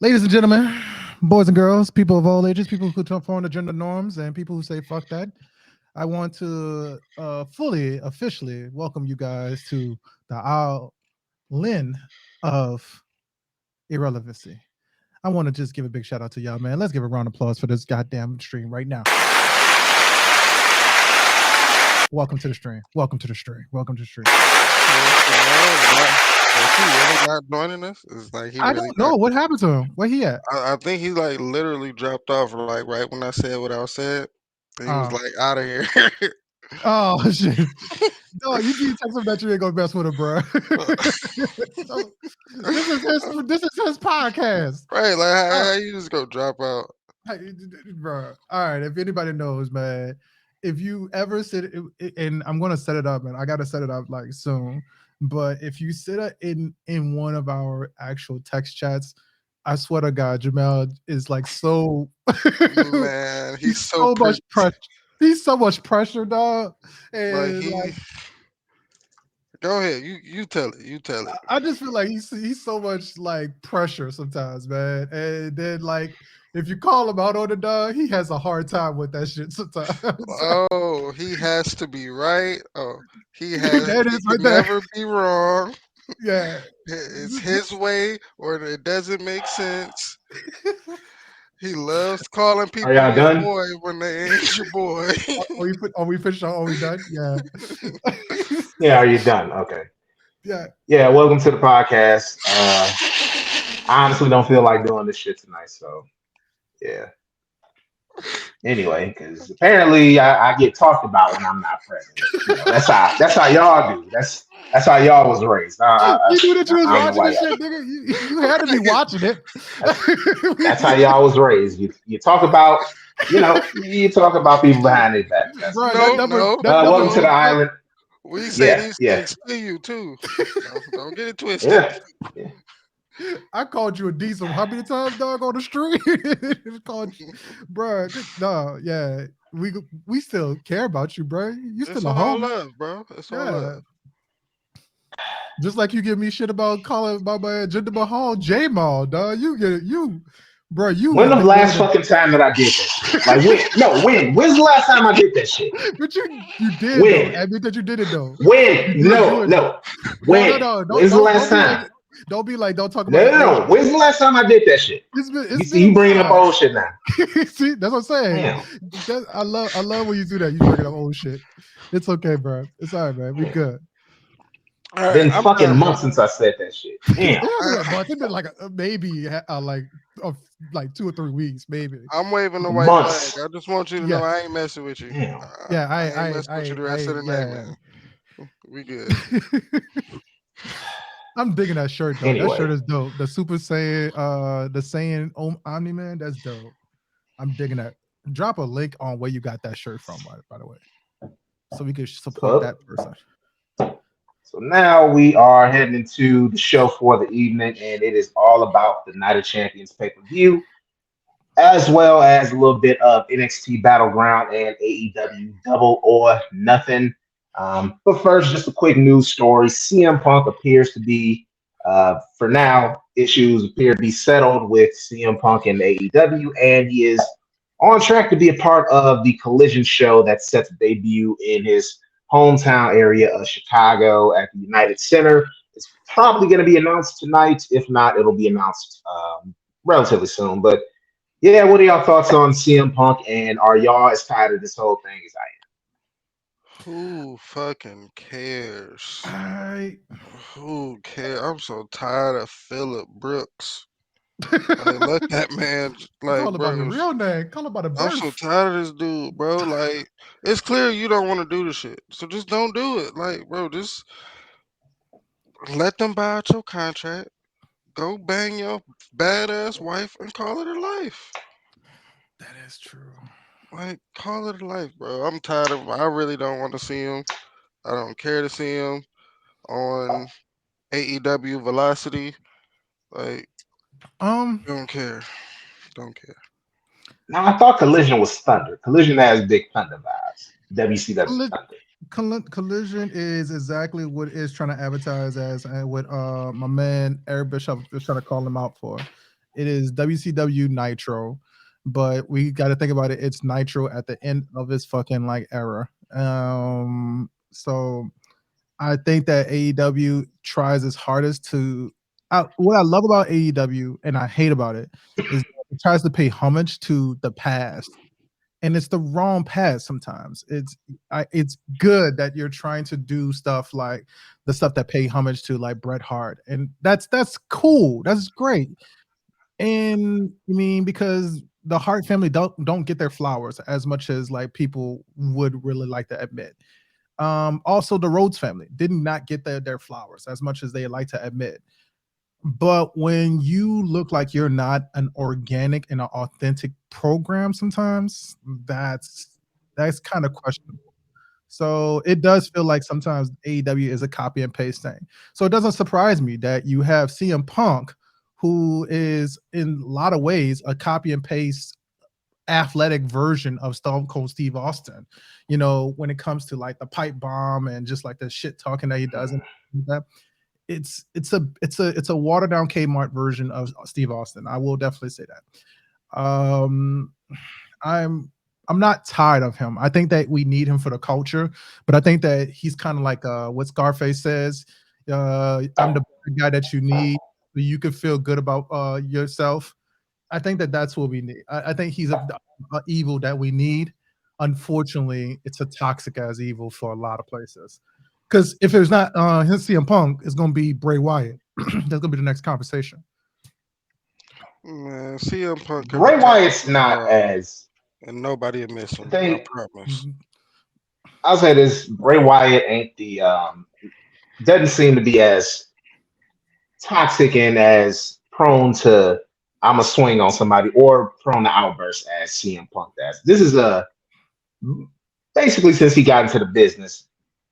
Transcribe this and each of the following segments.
Ladies and gentlemen, boys and girls, people of all ages, people who conform to gender norms, and people who say fuck that, I want to fully, officially welcome you guys to the Al Lin of Irrelevancy. I want to just give a big shout out to y'all, man. Let's give a round of applause for this goddamn stream right now. Welcome to the stream. Welcome to the stream. Welcome to the stream. Is he really not joining us? It's like he I really don't not. know what happened to him. Where he at? I think he like literally dropped off like right when I said what I said. He was Uh, like out of here. oh shit. No, you need to tell him that you ain't gonna mess with him, bro. This is his podcast. Right, like Uh, how you just go drop out? bro. All right, if anybody knows, man, if you ever sit, and I'm gonna set it up, man. I gotta set it up like soon. But if you sit in one of our actual text chats, I swear to God, Jamel is like so. Man, he's he's so so much pretty. pressure. He's so much pressure, dog. Like And he. like, Go ahead, you tell it. You tell it. I just feel like he's so much like pressure sometimes, man. And then like if you call him out on the dog, he has a hard time with that shit sometimes. Oh, he has to be right. Oh, he has. That He is right can there. never be wrong. Yeah. It's his way, or it doesn't make sense. He loves calling Are people y'all your done? boy when they ain't your boy. Are we finished? Are we done? Yeah. Yeah, are you done? Okay. Yeah. Yeah, welcome to the podcast. I honestly don't feel like doing this shit tonight, so yeah. Anyway, because apparently I get talked about when I'm not present. That's how y'all do. That's how y'all was raised. You knew that you was I don't know watching why this y'all shit, do. nigga. You had to be watching it. That's that's how y'all was raised. You talk about you talk about people behind their back. That's Bro, No, no, that never welcome to no. the that, island. We say Yeah, these yeah, things to you too. Don't get it twisted. yeah, yeah. I called you a diesel how many times, dog, on the street? Called you, bro. No, yeah. We still care about you, bro. You It's still a all homie. love, bro. It's all Yeah. love. Just like you give me shit about calling about my agenda Mahal J Mall, dog. You get it, bro, you When have the been doing last it. fucking time that I did that shit? Like when? No, when? When's the last time I did that shit? But you did though. When? Admit that you did it though. When? You did do No, it though. no. No, no, When? no. When's the last Don't be like time? don't talk No, about no, old no. shit. When's the last time I did that shit? It's been You a bringing up while. old shit now? See, that's what I'm saying. Damn. I love when you do that. You bring it up old shit. It's okay, bro. It's all right, man. We Damn. good. All right, Been I'm fucking done, bro. months since I said that shit. It Damn. hasn't been a I, month. It's been like maybe like 2 or 3 weeks, maybe. I'm waving the white flag. Months. I just want you to know Yeah, I ain't messing with you. Damn. yeah. I ain't messing with you the rest of the night, Yeah. man. We good. I'm digging that shirt though. That shirt Anyway, is dope. The Super Saiyan, the Saiyan Omni Man. That's dope. I'm digging that. Drop a link on where you got that shirt from, by the way, so we can support so that person. so now we are heading into the show for the evening, and it is all about the Night of Champions pay-per-view, as well as a little bit of NXT Battleground and AEW Double or Nothing. But first, just a quick news story. CM Punk appears to be, for now, issues appear to be settled with CM Punk and AEW, and he is on track to be a part of the Collision show that's set to debut in his hometown area of Chicago at the United Center. It's probably going to be announced tonight. If not, it'll be announced relatively soon. But yeah, what are y'all thoughts on CM Punk, and are y'all as tired of this whole thing as I Who fucking cares? I Who cares? I'm so tired of Phillip Brooks. Like, let that man, like, call it by the bro. real name. Call it by the I'm so birth. tired of this dude, bro. Like, it's clear you don't want to do the shit. So just don't do it. Like, bro, just let them buy out your contract. Go bang your badass wife and call it a life. That is true. Like, call it a life, bro. I'm tired of him. I really don't want to see him. I don't care to see him on AEW Velocity. Like, Um, don't care. Don't care. Now I thought Collision was Thunder. Collision has big Thunder vibes. WCW colli- Thunder. collision is exactly what it's trying to advertise as, and what my man Eric Bishop is trying to call him out for. it is WCW Nitro, but we got to think about it. It's Nitro at the end of its fucking like era. So I think that AEW tries its hardest to. What I love about AEW and I hate about it is that it tries to pay homage to the past, and it's the wrong past. Sometimes it's good that you're trying to do stuff like the stuff that pay homage to like Bret Hart, and that's cool. That's great. And I mean, because the Hart family don't get their flowers as much as like people would really like to admit. Also, the Rhodes family did not get their flowers as much as they like to admit. But when you look like you're not an organic and an authentic program, sometimes that's kind of questionable. So it does feel like sometimes AEW is a copy and paste thing. So it doesn't surprise me that you have CM Punk, who is in a lot of ways a copy and paste athletic version of Stone Cold Steve Austin. You know, when it comes to like the pipe bomb and just like the shit talking that he does and that. It's a watered down Kmart version of Steve Austin. I will definitely say that. I'm I'm not tired of him. I think that we need him for the culture, but I think that he's kind of like what Scarface says. I'm the guy that you need, so you can feel good about yourself. I think that that's what we need. I think he's a evil that we need. Unfortunately, it's a toxic as evil for a lot of places. Because if it's not his CM Punk, it's going to be Bray Wyatt. That's going to be the next conversation. Man, CM Punk could Bray retire Wyatt's not tomorrow, as and nobody will miss the him. I thing. promise. I'll say this: Bray Wyatt ain't the doesn't seem to be as toxic and as prone to I'm a swing on somebody or prone to outbursts as CM Punk does. This is a basically since he got into the business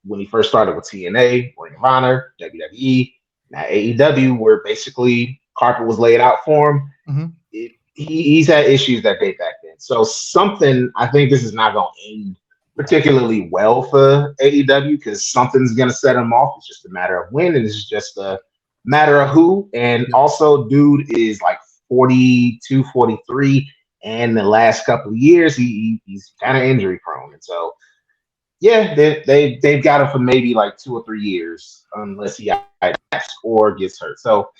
when he first started with TNA, Ring of Honor, WWE, now AEW, where basically carpet was laid out for him. Mhm. He's had issues that date back then. So something I think this is not going to end particularly well for AEW because something's going to set him off. It's just a matter of when, and it's just a matter of who. And Yeah. also, dude is like 42, 43, and the last couple of years he's kind of injury prone, and so yeah, they've got him for maybe like 2 or 3 years unless he adapts or gets hurt. So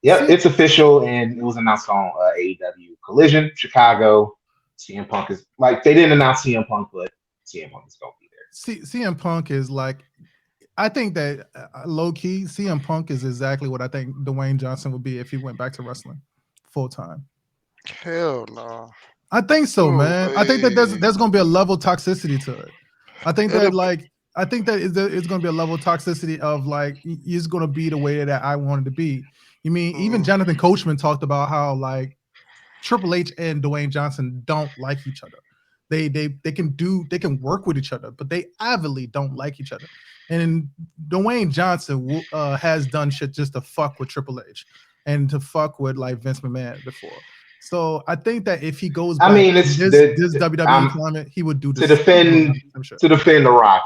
yep, See, it's official, and it was announced on AEW Collision Chicago. CM Punk is like they didn't announce CM Punk, but CM Punk is gonna be there. CM Punk is like, I think that low key, CM Punk is exactly what I think Dwayne Johnson would be if he went back to wrestling full time. Hell no. I think so, No man. I think that way. there's going to be a level toxicity to it. I think It'll that be, like I think that it's going to be a level toxicity of like he's going to be the way that I wanted to be. You mean even mm, Jonathan Coachman talked about how like Triple H and Dwayne Johnson don't like each other. They can work with each other, but they avidly don't like each other. And Dwayne Johnson has done shit just to fuck with Triple H and to fuck with like Vince McMahon before. So I think that if he goes I back mean, in it's this WWE climate, he would do to this. He would defend do some shit. to defend the Rock.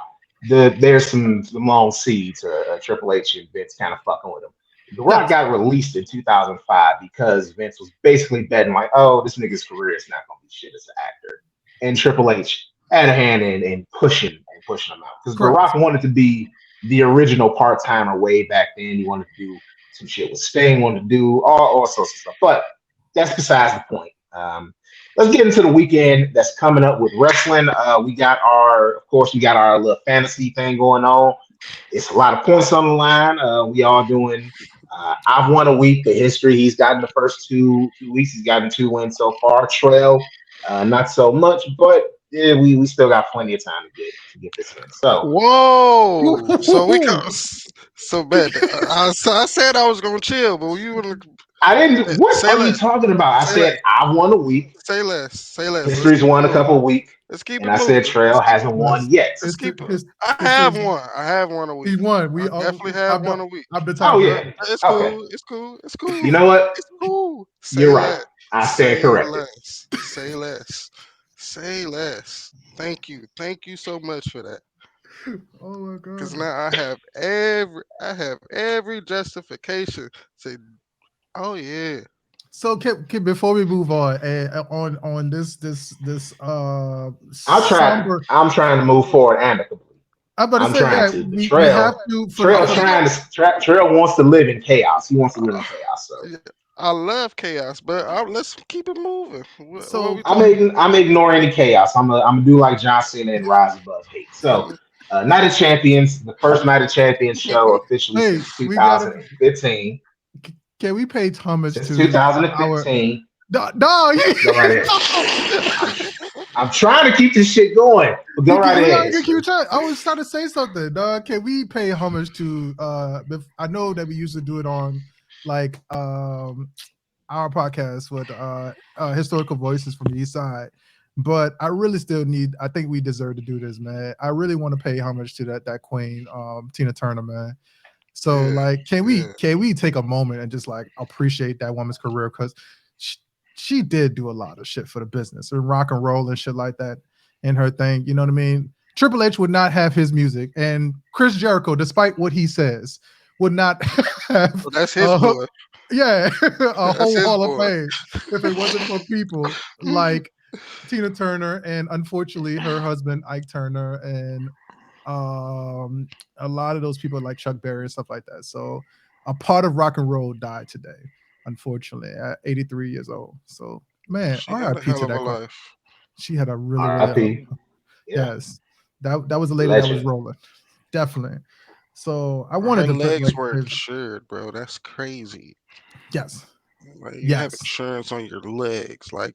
There's some long seeds. Triple H and Vince kind of fucking with him. The Rock Yes. got released in 2005 because Vince was basically betting like, oh, this nigga's career is not gonna be shit as an actor, and Triple H had a hand in pushing him out because The Correct. Rock wanted to be the original part timer way back then. He wanted to do some shit with Sting, wanted to do all sorts of stuff, but that's besides the point. Let's get into the weekend that's coming up with wrestling. Of course, we got our little fantasy thing going on. It's a lot of points on the line. We all doing. I've won a week. The history he's gotten the first two weeks. He's gotten 2 wins so far. Trail, not so much, but yeah, we still got plenty of time to get this in. So whoa. So we come. So bad. I said I was gonna chill, but you want to I didn't. What say are you less. talking about? I Say less. said I won a week. Say less. Say less. Let's History's keep it won a moving. couple of weeks, Let's keep and it I said moving. Trail Let's keep hasn't Yes. won yet. let's keep it. His I have history. one. I have one a He week. won. I We all. definitely have one a week. I've been Oh talking about. yeah. It's Okay. cool. It's cool. It's You cool. know what? It's cool. You're Say right. less. I stand Say corrected. less. Say less. Say less. Thank you. Thank you so much for that. Oh my Because god. now I have every justification. Say, oh yeah. So before we move on, on this somber, I'm trying to move forward amicably. I'm about to I'm say, trying yeah, to. The we have trail, to trail for the trying to trail wants to live in chaos. He wants to live in chaos. So Yeah, I love chaos, but let's keep it moving. What we so talking? I'm ignoring the chaos. I'm gonna do like John Cena and rise above hate. So, Night of Champions, the first Night of Champions show officially hey, since we gotta 2015. can we pay homage Since to our 2015. no, Go right ahead. I'm no. I'm trying to keep this shit going, but go right We are ahead, gonna keep sir. trying. I was trying to say something. Can we pay homage to? I know that we used to do it on like our podcast with historical voices from the East Side, but I really still need. I think we deserve to do this, man. I really want to pay homage to that queen, Tina Turner, man. So Yeah, like, yeah. can we take a moment and just like appreciate that woman's career because she, she did do a lot of shit for the business and rock and roll and shit like that in her thing. You know what I mean? Triple H would not have his music, and Chris Jericho, despite what he says, would not have. Well, that's his boy. Yeah, a That's whole his Hall of boy. Fame if it wasn't for people like Tina Turner and unfortunately her husband Ike Turner and um a lot of those people like Chuck Berry and stuff like that. So a part of rock and roll died today, unfortunately, at 83 years old. So man, She had a R.I.P. hell to of a that girl. life. She had a really, really R.I.P. Yeah, yes. That was a lady that was legend. rolling. Definitely. So I Her wanted to legs like were insured, bro. That's crazy. yes. Like you have Yes. insurance on your legs. Like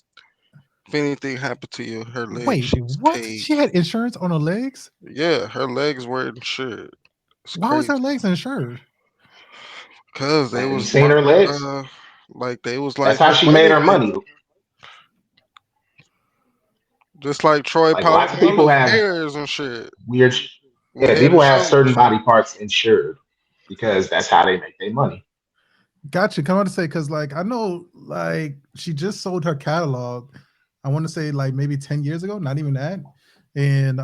if anything happened to you, her legs, Wait, she's what? paid. She had insurance on her legs? Yeah, her legs were insured. It's Why was crazy. her legs insured? Cause they Man, you was seen her legs? uh like they was That's like how her she made money her pit. money. Just like Troy Like lots of people Polamalu's have hairs and shit. weird. With Yeah, head people and have certain shoulders. body parts insured because that's how they make their money. Gotcha. Come on to say because like I know like she just sold her catalog. I want to say like maybe 10 years ago, not even that. And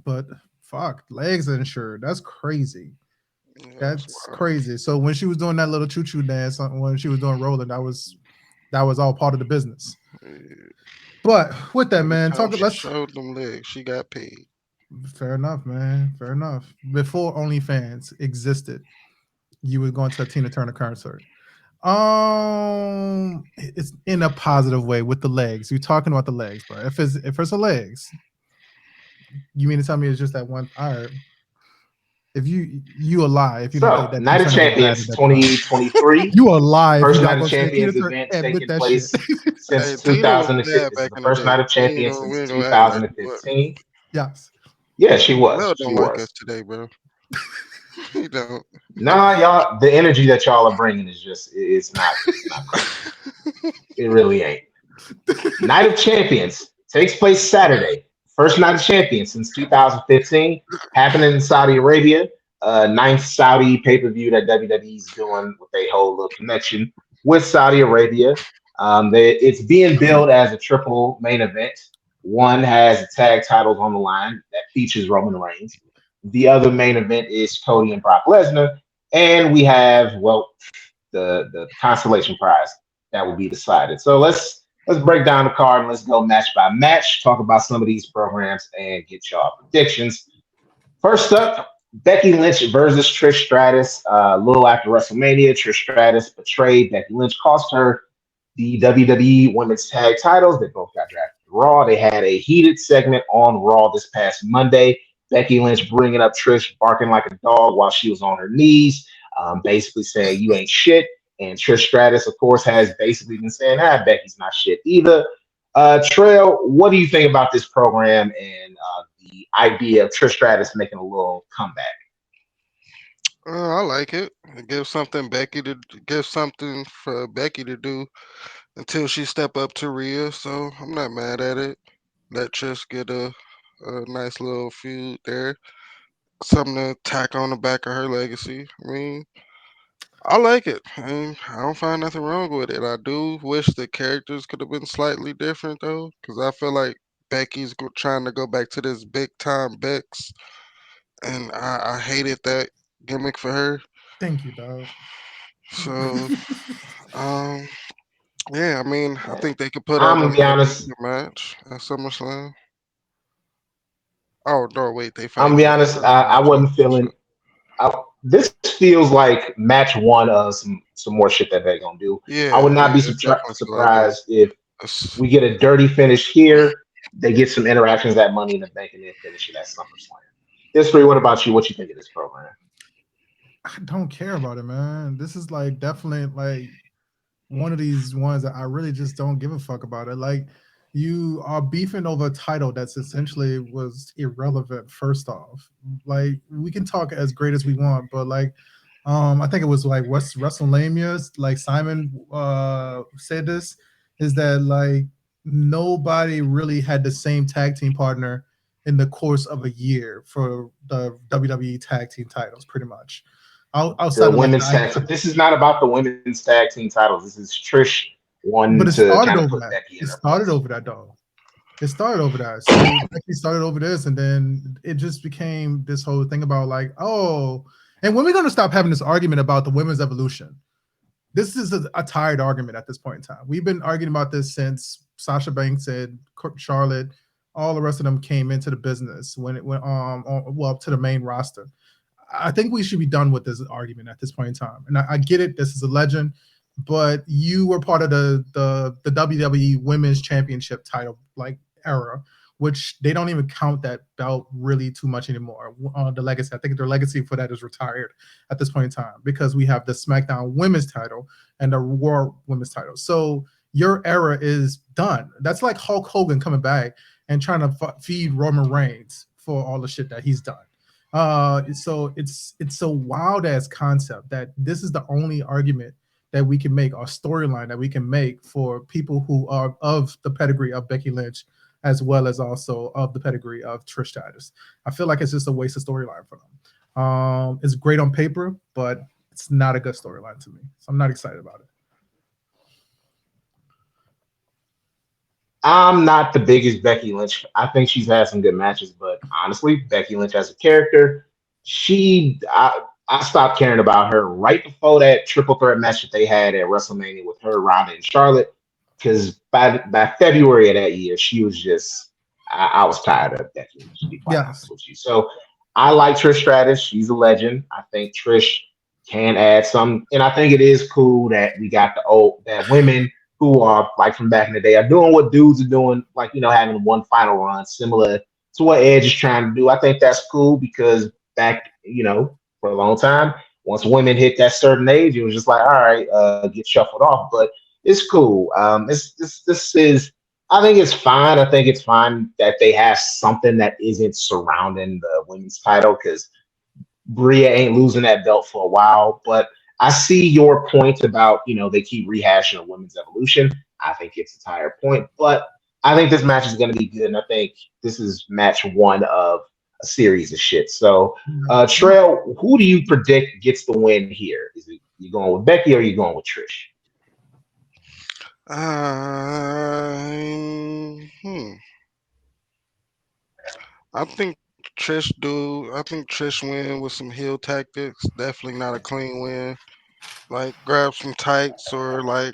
but fuck, legs insured. That's crazy. Yeah, that's That's wild. crazy. So when she was doing that little choo choo dance, when she was doing rolling, that was all part of the business. Yeah. But with that, Every man, time talk. she Let's. showed them legs, she got paid. Fair enough, man. Fair enough. Before OnlyFans existed, you were going to a Tina Turner concert. It's in a positive way with the legs. You're talking about the legs, bro. If it's the legs, you mean to tell me it's just that one? All right. If you a lie if you don't think So, that Tina Night of Turner was bad at Champions that time. 2023, You a lie if you're first not Night of gonna say Tina Champions Turner event admit taking that shit. place Hey, since Tina was 2015. bad This is back the in the first day. Night of Champions We since ain't gonna act like what. 2015. Yes. Yeah, she was. Mel She don't like was. us today, bro. He don't. Nah, y'all, the energy that y'all are bringing is just, it's not cool. It really ain't. Night of Champions takes place Saturday. First Night of Champions since 2015, happening in Saudi Arabia. Ninth Saudi pay per view that WWE's doing with a whole little connection with Saudi Arabia. It's being billed as a triple main event. One has the tag titles on the line that features Roman Reigns. The other main event is Cody and Brock Lesnar. And we have, well, the consolation prize that will be decided. So let's break down the card and let's go match by match, talk about some of these programs and get y'all predictions. First up, Becky Lynch versus Trish Stratus. A little after WrestleMania, Trish Stratus betrayed Becky Lynch, cost her the WWE Women's Tag Titles. They both got drafted to Raw. They had a heated segment on Raw this past Monday. Becky Lynch bringing up Trish, barking like a dog while she was on her knees, basically saying, "You ain't shit." And Trish Stratus, of course, has basically been saying, Becky's not shit either. Trail, what do you think about this program and the idea of Trish Stratus making a little comeback? I like it. Give something for Becky to do until she step up to Rhea. So I'm not mad at it. Let Trish get a nice little feud there. Something to tack on the back of her legacy. I mean, I like it. I don't find nothing wrong with it. I do wish the characters could have been slightly different though, because I feel like trying to go back to this big time Bex, and I hated that gimmick for her. Thank you, dog. So, um, Yeah, I mean, I think they could put I'm on gonna be another honest. match at SummerSlam. Oh no, wait, they I'm gonna fighting be for the honest. I wasn't championship. feeling. This feels like match one of some more shit that they're gonna do. I Yeah, would not yeah, be it definitely feel like that. surprised if It's- we get a dirty finish here. They get some interactions at Money in the Bank and then finish it at SummerSlam. History. What about you? What you think of this program? I don't care about it, man. This is like definitely like one of these ones that I really just don't give a fuck about it. Like you are beefing over a title that's essentially was irrelevant. First off, like we can talk as great as we want, but like, I think it was like West WrestleMania. Like Simon said this is that like nobody really had the same tag team partner in the course of a year for the WWE tag team titles, pretty much. The Outside of like women's the tag. This is not about the women's tag team titles. This is Trish but wanting it to started kind of over put that. Becky It in her started place. over that though. It started over that. So Becky started over this, and then it just became this whole thing about like, oh, and when we're gonna stop having this argument about the women's evolution? This is a tired argument at this point in time. We've been arguing about this since Sasha Banks and Charlotte, all the rest of them came into the business when it went well to the main roster. I think we should be done with this argument at this point in time. And I get it. This is a legend, but you were part of the WWE Women's Championship title like era, which they don't even count that belt really too much anymore. The legacy, I think their legacy for that is retired at this point in time because we have the SmackDown Women's title and the Raw Women's title. So your era is done. That's like Hulk Hogan coming back and trying to feed Roman Reigns for all the shit that he's done. So it's a wild ass concept that this is the only argument that we can make, or storyline that we can make for people who are of the pedigree of Becky Lynch, as well as also of the pedigree of Trish Stratus. I feel like it's just a waste of storyline for them. It's great on paper, but it's not a good storyline to me. So I'm not excited about it. I'm not the biggest Becky Lynch. I think she's had some good matches, but honestly, Becky Lynch as a character, I stopped caring about her right before that triple threat match that they had at WrestleMania with her, Ronda, and Charlotte. Because by February of that year, she was just I was tired of Becky Lynch, to be quite honest Yes. with you. So I like Trish Stratus. She's a legend. I think Trish can add some, and I think it is cool that we got that women who are like from back in the day are doing what dudes are doing, like having one final run, similar to what Edge is trying to do. I think that's cool because back, for a long time, once women hit that certain age, it was just like, all right, get shuffled off. But it's cool. This is. I think it's fine. I think it's fine that they have something that isn't surrounding the women's title because Bria ain't losing that belt for a while. But I see your point about, they keep rehashing a women's evolution. I think it's a tired point, but I think this match is going to be good. And I think this is match one of a series of shit. So, Trail, who do you predict gets the win here? Is it you going with Becky or are you going with Trish? Hmm. I think Trish do. I think Trish win with some heel tactics. Definitely not a clean win. Like grab some tights or like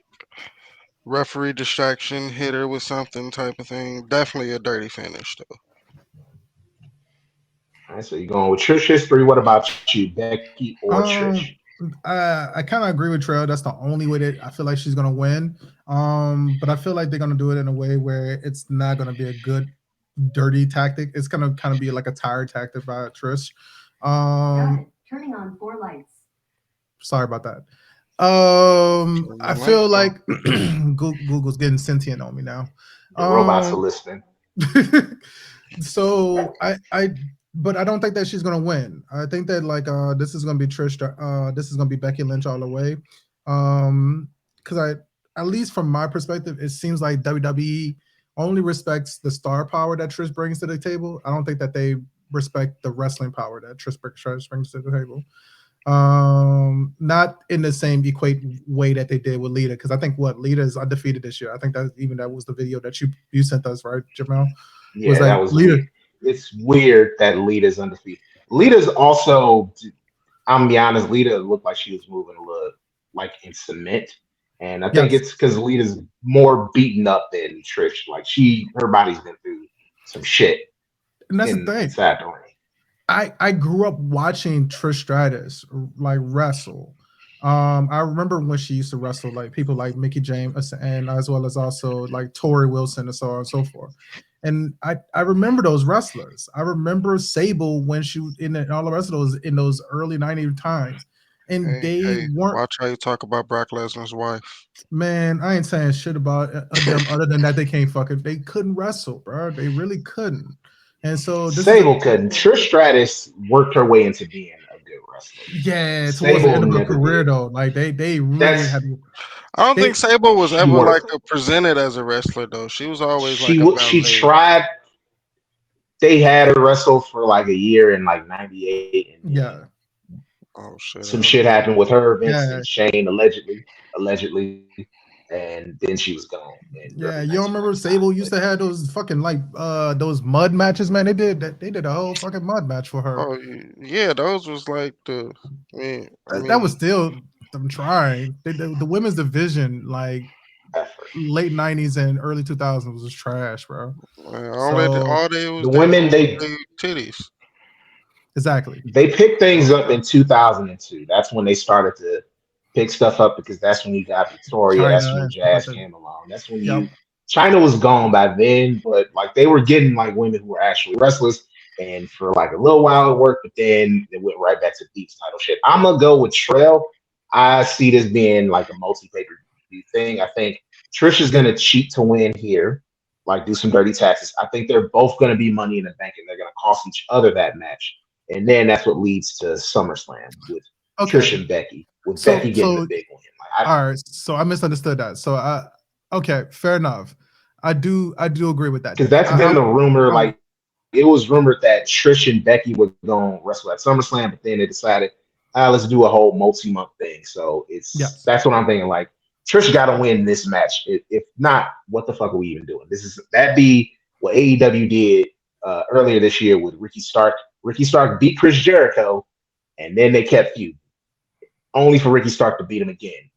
referee distraction, hit her with something type of thing. Definitely a dirty finish though. All right, so you're going with Trish history. What about you, Becky or Trish? I kind of agree with Trail. That's the only way that I feel like she's gonna win. But I feel like they're gonna do it in a way where it's not gonna be a good, dirty tactic. It's gonna kind of be like a tired tactic by Trish. Turning on 4 lights. Sorry about that. I feel like Google's getting sentient on me now. The robots are listening. So but I don't think that she's gonna win. I think that like this is gonna be Trish. This is gonna be Becky Lynch all the way. Because at least from my perspective, it seems like WWE only respects the star power that Trish brings to the table. I don't think that they respect the wrestling power that Trish brings to the table. Not in the same equate way that they did with Lita, because I think Lita is undefeated this year. I think that was the video that you sent us, right, Jamal? Yeah, was like, that was Lita. Weird. It's weird that Lita's undefeated. Lita's also, I'm gonna be honest, Lita looked like she was moving a little like in cement. And I think Yes, it's because Lita's more beaten up than Trish. Like her body's been through some shit and that's the in thing. inside the ring. I grew up watching Trish Stratus like wrestle. I remember when she used to wrestle like people like Mickey James and as well as also like Tori Wilson and so on and so forth. And I remember those wrestlers. I remember Sable when she in all the rest of those in those early 90s times. And they Hey, weren't, watch how you talk about Brock Lesnar's wife. man, I ain't saying shit about them other than that they can't fucking they couldn't wrestle, bro. They really couldn't. And so this is a Sable couldn't. Trish Stratus worked her way into being a good wrestler. yeah, towards the Sable end of her never career did. though. Like they really That's had I don't think they Sable was she ever like worked. presented as a wrestler though. She was always like a She valet. tried. They had her wrestle for like a year in like '98, and then yeah. Oh shit! some shit happened with her, Vince, Yeah. and Shane allegedly, and then she was gone in Yeah. early You don't remember 1999. Sable But used to have those fucking like those mud matches, man. They did a whole fucking mud match for her. yeah, those was like the. I That mean, was still them trying. The women's division, like effort. late 90s and early 2000s was trash, bro. So all they was The doing women was their titties. exactly. they picked things up in 2002. That's when they started to pick stuff up because that's when you got Victoria. That's China when and stuff like Jazz that. came along. That's when Yep. you China was gone by then, but like they were getting like women who were actually wrestlers. And for like a little while it worked, but then it went right back to Deep's title shit. I'm gonna go with Trail. I see this being like a multi-pay-per-view thing. I think Trish is gonna cheat to win here, like do some dirty taxes. I think they're both gonna be money in the bank and they're gonna cost each other that match. And then that's what leads to SummerSlam with Trish Okay. and Becky, with So Becky getting the so big win. Like all right. So I misunderstood that. So I okay, fair enough. I do agree with that. because that's been the rumor. I Like it was rumored that Trish and Becky were going to wrestle at SummerSlam, but then they decided, let's do a whole multi-month thing. So yes. that's what I'm thinking. Like Trish got to win this match. If not, what the fuck are we even doing? That be what AEW did earlier this year with Ricky Stark. Ricky Stark beat Chris Jericho, and then they kept feud only for Ricky Stark to beat him again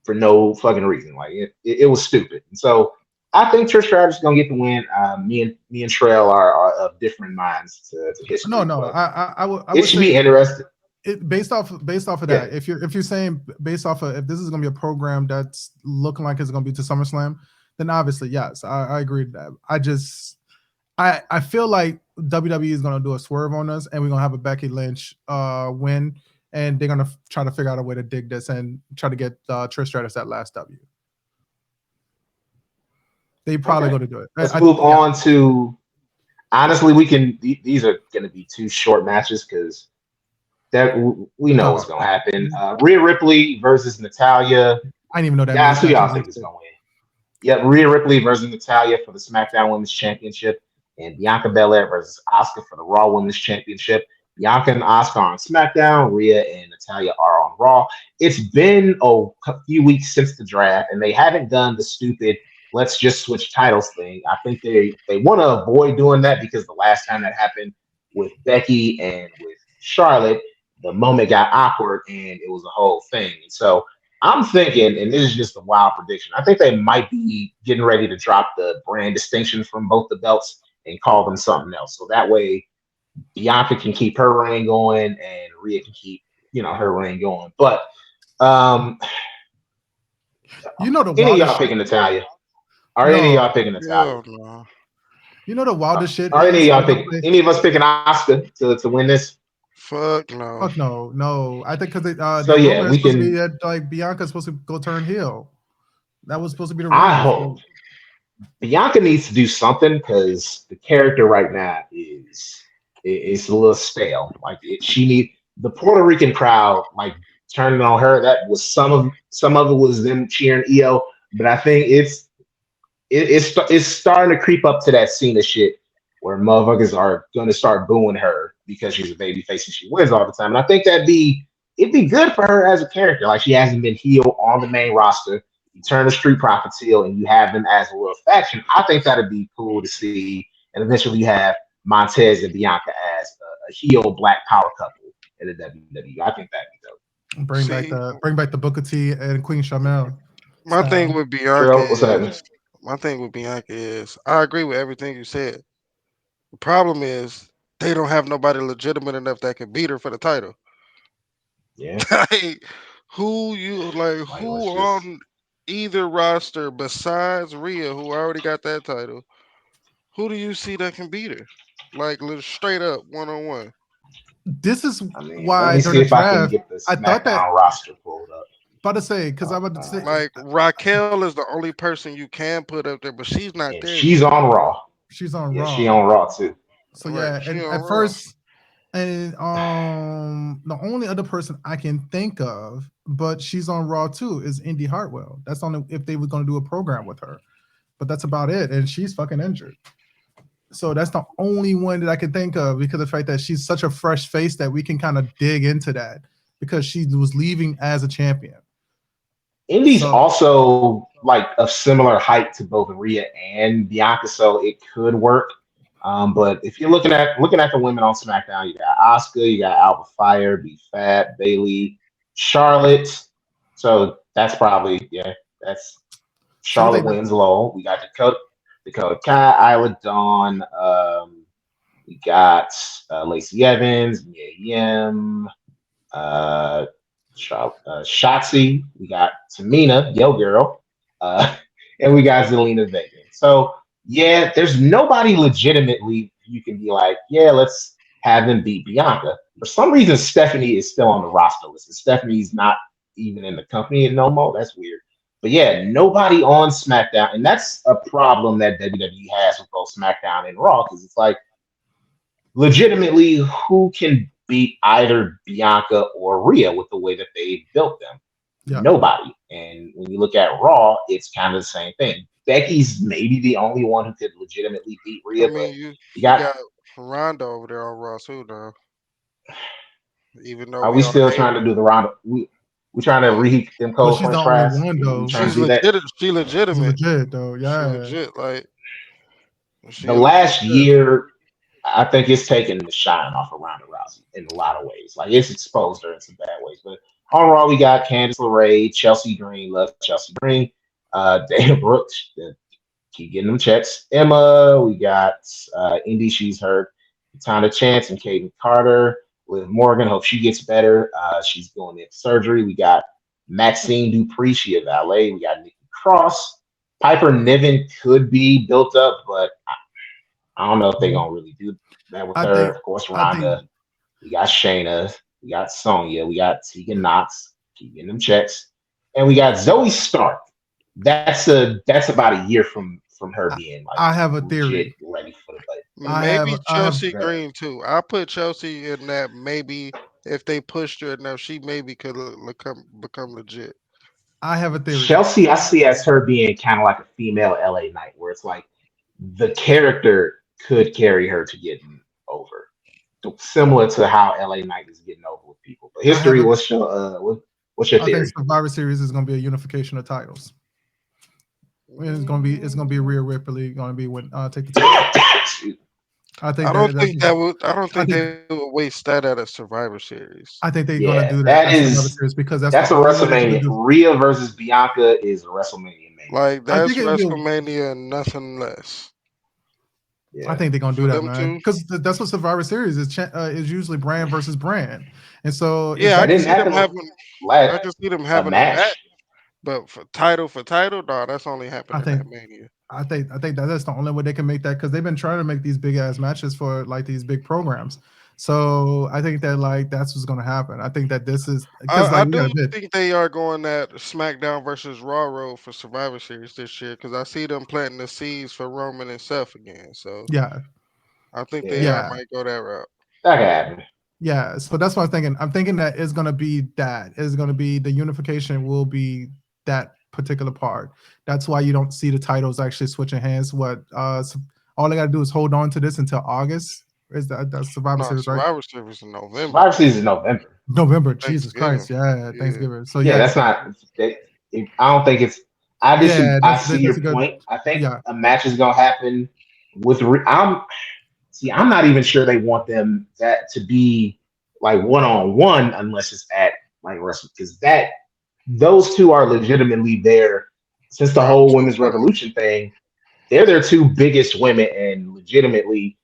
for no fucking reason. Like it was stupid. And so I think Trish Stratus is gonna get the win. Me and Trail are of different minds to No, history, no. but I it would should be say interesting. based off of Yeah, that, if you're saying based off of if this is gonna be a program that's looking like it's gonna be to SummerSlam, then obviously yes, I agree with that. I feel like WWE is gonna do a swerve on us, and we're gonna have a Becky Lynch win, and they're gonna try to figure out a way to dig this and try to get Trish Stratus that last W. They probably okay. going to do it. Let's move Yeah. on to honestly, we can these are gonna be two short matches because that we know what's gonna happen. Rhea Ripley versus Natalia. I didn't even know that Guys, who match y'all think is existed. gonna win? Yep, Rhea Ripley versus Natalia for the SmackDown Women's Championship, and Bianca Belair versus Asuka for the Raw Women's Championship. Bianca and Asuka are on SmackDown. Rhea and Natalia are on Raw. It's been a few weeks since the draft, and they haven't done the stupid "let's just switch titles" thing. I think they want to avoid doing that because the last time that happened with Becky and with Charlotte, the moment got awkward and it was a whole thing. So I'm thinking, and this is just a wild prediction, I think they might be getting ready to drop the brand distinction from both the belts and call them something else. So that way Bianca can keep her reign going and Rhea can keep, her reign going. But You know the any of wildest y'all shit. picking Natalia? Are any of No, y'all picking Natalia? No. you know the wildest shit Are any of is y'all picking any of us picking Asuka to win this? Fuck no. Fuck no, no. I think because So the yeah, rumor is we supposed to be can. that like Bianca's supposed to go turn heel. That was supposed to be the I rumor. hope Bianca needs to do something because the character right now is a little stale. Like she need the Puerto Rican crowd like turning on her. That was some of it was them cheering EO, but I think it's starting to creep up to that scene of shit where motherfuckers are going to start booing her because she's a baby face and she wins all the time. And I think it'd be good for her as a character. Like she hasn't been heel on the main roster. You turn the Street Profits heel and you have them as a little faction. I think that'd be cool to see. And eventually you have Montez and Bianca as a heel black power couple in the WWE. I think that'd be dope. Bring back the Booker T and Queen Shamel. My thing style. with Bianca Gerald, what's happening? is my thing with Bianca is I agree with everything you said. The problem is they don't have nobody legitimate enough that can beat her for the title. Yeah, Like who you like like who let's just. on either roster besides Rhea who already got that title, who do you see that can beat her? Like straight up 1-on-1. This is I mean, let why me during see the if I can draft, get the I thought that SmackDown roster pulled up. about to say because I'm about to say Uh, Like Raquel is the only person you can put up there, but she's not and there she's yet. on Raw. she's on Yeah, she Raw. on Raw too. So Right. yeah, She and on at Raw. first, and the only other person I can think of, but she's on Raw too, is Indy Hartwell. That's on if they were going to do a program with her, but that's about it. And she's fucking injured. So that's the only one that I can think of because of the fact that she's such a fresh face that we can kind of dig into that because she was leaving as a champion. Indy's So also like of similar height to both Rhea and Bianca, so it could work. But if you're looking at the women on SmackDown, you got Asuka, you got Alba Fire, B Fat, Bailey, Charlotte. So that's probably that's so you Charlotte think Winslow. We got Dakota Kai, Isla Dawn. We got Lacey Evans, Mia Yim, uh, Shotzi. We got Tamina, Yo Girl, uh, and we got Zelina Vega. So yeah, there's nobody legitimately you can be like, yeah, let's have them beat Bianca. For some reason, Stephanie is still on the roster list. And Stephanie's not even in the company no more. That's weird. But yeah, nobody on SmackDown, and that's a problem that WWE has with both SmackDown and Raw because it's like legitimately who can beat either Bianca or Rhea with the way that they built them? yeah, Nobody. And when you look at Raw, it's kind of the same thing. Becky's maybe the only one who could legitimately beat I Rhea, but mean, you you got. got Ronda over there on Raw too now. Even though Are we we all still hate trying her. to do the round? We trying to Yeah. reheat them but cold she's the French only fries? one We though. trying to She's do that? legit. She She's legitimate. legit though. She Yeah, legit. Like she The a legit. last year, I think it's taken the shine off of Ronda Rousey in a lot of ways. Like it's exposed her in some bad ways. But on Raw, we got Candice LeRae, Chelsea Green, love Chelsea Green, Dana Brooks, keep getting them checks. Emma, we got Indy, she's hurt. Tana Chance and Kaden Carter. Liv Morgan, hope she gets better. She's going into surgery. We got Maxine Dupree, she a valet. We got Nikki Cross. Piper Niven could be built up, but I don't know if they're gonna really do that with I her. think Of course, I think Ronda. We got Shayna. We got Sonya. We got Tegan Knox. Keep getting them checks, and we got Zoe Stark. That's about a year from her I, being like I have a legit theory. ready for the play. Maybe I have Chelsea Good. Green too. I put Chelsea in that. Maybe if they pushed her enough, she maybe could become legit. I have a theory. Chelsea, I see as her being kind of like a female LA Knight, where it's like the character could carry her to getting over, similar to how LA Knight is getting over with people. But I have history, a what's your I think theory? Survivor Series is going to be a unification of titles. It's going to be Rhea Ripley going to be when take the title. I think I don't that's think that would. I don't I think think they would waste that at a Survivor Series. I think they're going to Yeah, do that that at Survivor is Series because that's the that's a only way they're going WrestleMania. to do. Rhea versus Bianca is a WrestleMania main event. Like I that's think it will. WrestleMania and nothing less. I Yeah, think they're gonna do For that, them man, two, because that's what Survivor Series is usually brand versus brand, and so if yeah, I that that can didn't see them happen having. last I can see them a having a match, match. but for title, no, that's only I happening think at Mania. I think that that's the only way they can make that because they've been trying to make these big ass matches for like these big programs. So I think that like that's what's gonna happen. I think that this is because I like we got do a bit. think they are going that SmackDown versus Raw road for Survivor Series this year because I see them planting the seeds for Roman and Seth again. So Yeah, I think they Yeah, yeah, might go that route. that could happen. yeah. So that's what I'm thinking. I'm thinking that it's gonna be that. It's gonna be the unification will be that particular part. That's why you don't see the titles actually switching hands. All they gotta do is hold on to this until August. Is that Survivor No, Series, right? Survivor Series in November. Survivor Season is November. November. Jesus Thanksgiving. Christ. Yeah, Yeah. Thanksgiving. So Yeah, yeah, that's not. I don't think it's. yeah. I see That's your a good. point. I think Yeah, a match is gonna happen with. I'm not even sure they want them that to be like one on one unless it's at like wrestling because that those two are legitimately there since the whole women's revolution thing, they're their two biggest women, and legitimately,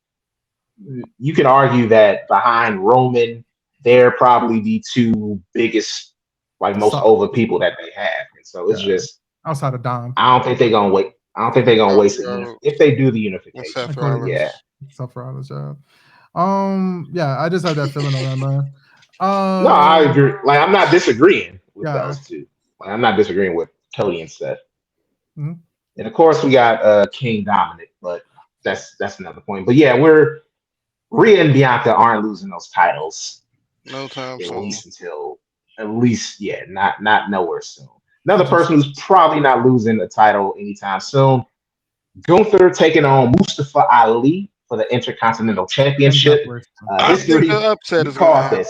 you can argue that behind Roman, they're probably the two biggest, like most over people that they have. And so it's just outside of Dom. I don't think they're gonna wait. I don't think they're gonna waste it if they do the unification. Seth Rollins. Yeah. Seth Rollins, yeah. I just have that feeling on that, man. No, I agree. Like, I'm not disagreeing with Yeah. those two. Like, I'm not disagreeing with Cody and Seth. Mhm. And of course, we got King Dominic, but that's another point. But yeah, Rhea and Bianca aren't losing those titles. No time At soon. least until not nowhere soon. Another person who's probably not losing a title anytime soon. Gunther taking on Mustafa Ali for the Intercontinental Championship. I think the upset is going to happen.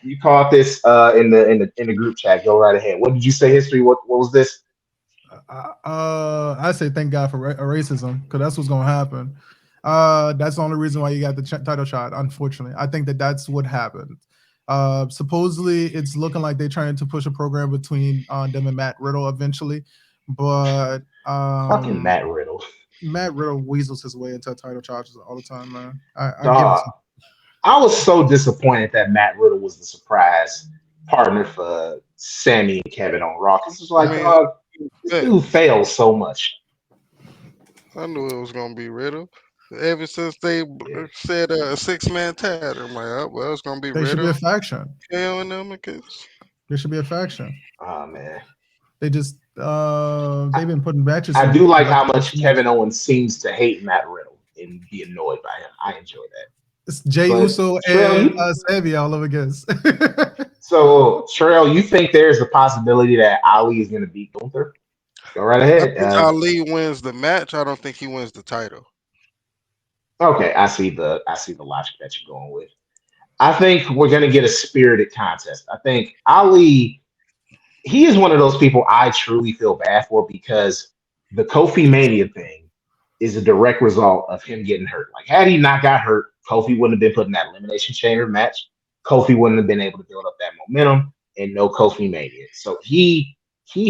You caught this in the group chat. Go right ahead. What did you say? History? What was this? I say thank God for racism, because that's what's going to happen. That's the only reason why you got the title shot. Unfortunately, I think that's what happened. Supposedly, it's looking like they're trying to push a program between them and Matt Riddle eventually, but fucking Matt Riddle. Matt Riddle weasels his way into title charges all the time, man. I was so disappointed that Matt Riddle was the surprise partner for Sammy and Kevin on Raw. This was like, this dude fails so much. I knew it was gonna be Riddle. Ever since they said a 6-man tag, I'm like, oh, well, it's gonna be Riddle. Should be a faction. There should be a faction. Oh man, they just they've been putting matches. I do like how much Kevin Owens seems to hate Matt Riddle and be annoyed by him. I enjoy that. It's Jey Uso and Sammy all over again. So, Trail, you think there's a possibility that Ali is going to beat Gunther? Go right ahead. I think Ali wins the match. I don't think he wins the title. Okay, I see the logic that you're going with. I think we're going to get a spirited contest. I think Ali, he is one of those people I truly feel bad for, because the Kofi Mania thing is a direct result of him getting hurt. Like, had he not got hurt, Kofi wouldn't have been put in that Elimination Chamber match. Kofi wouldn't have been able to build up that momentum, and no Kofi Mania. So he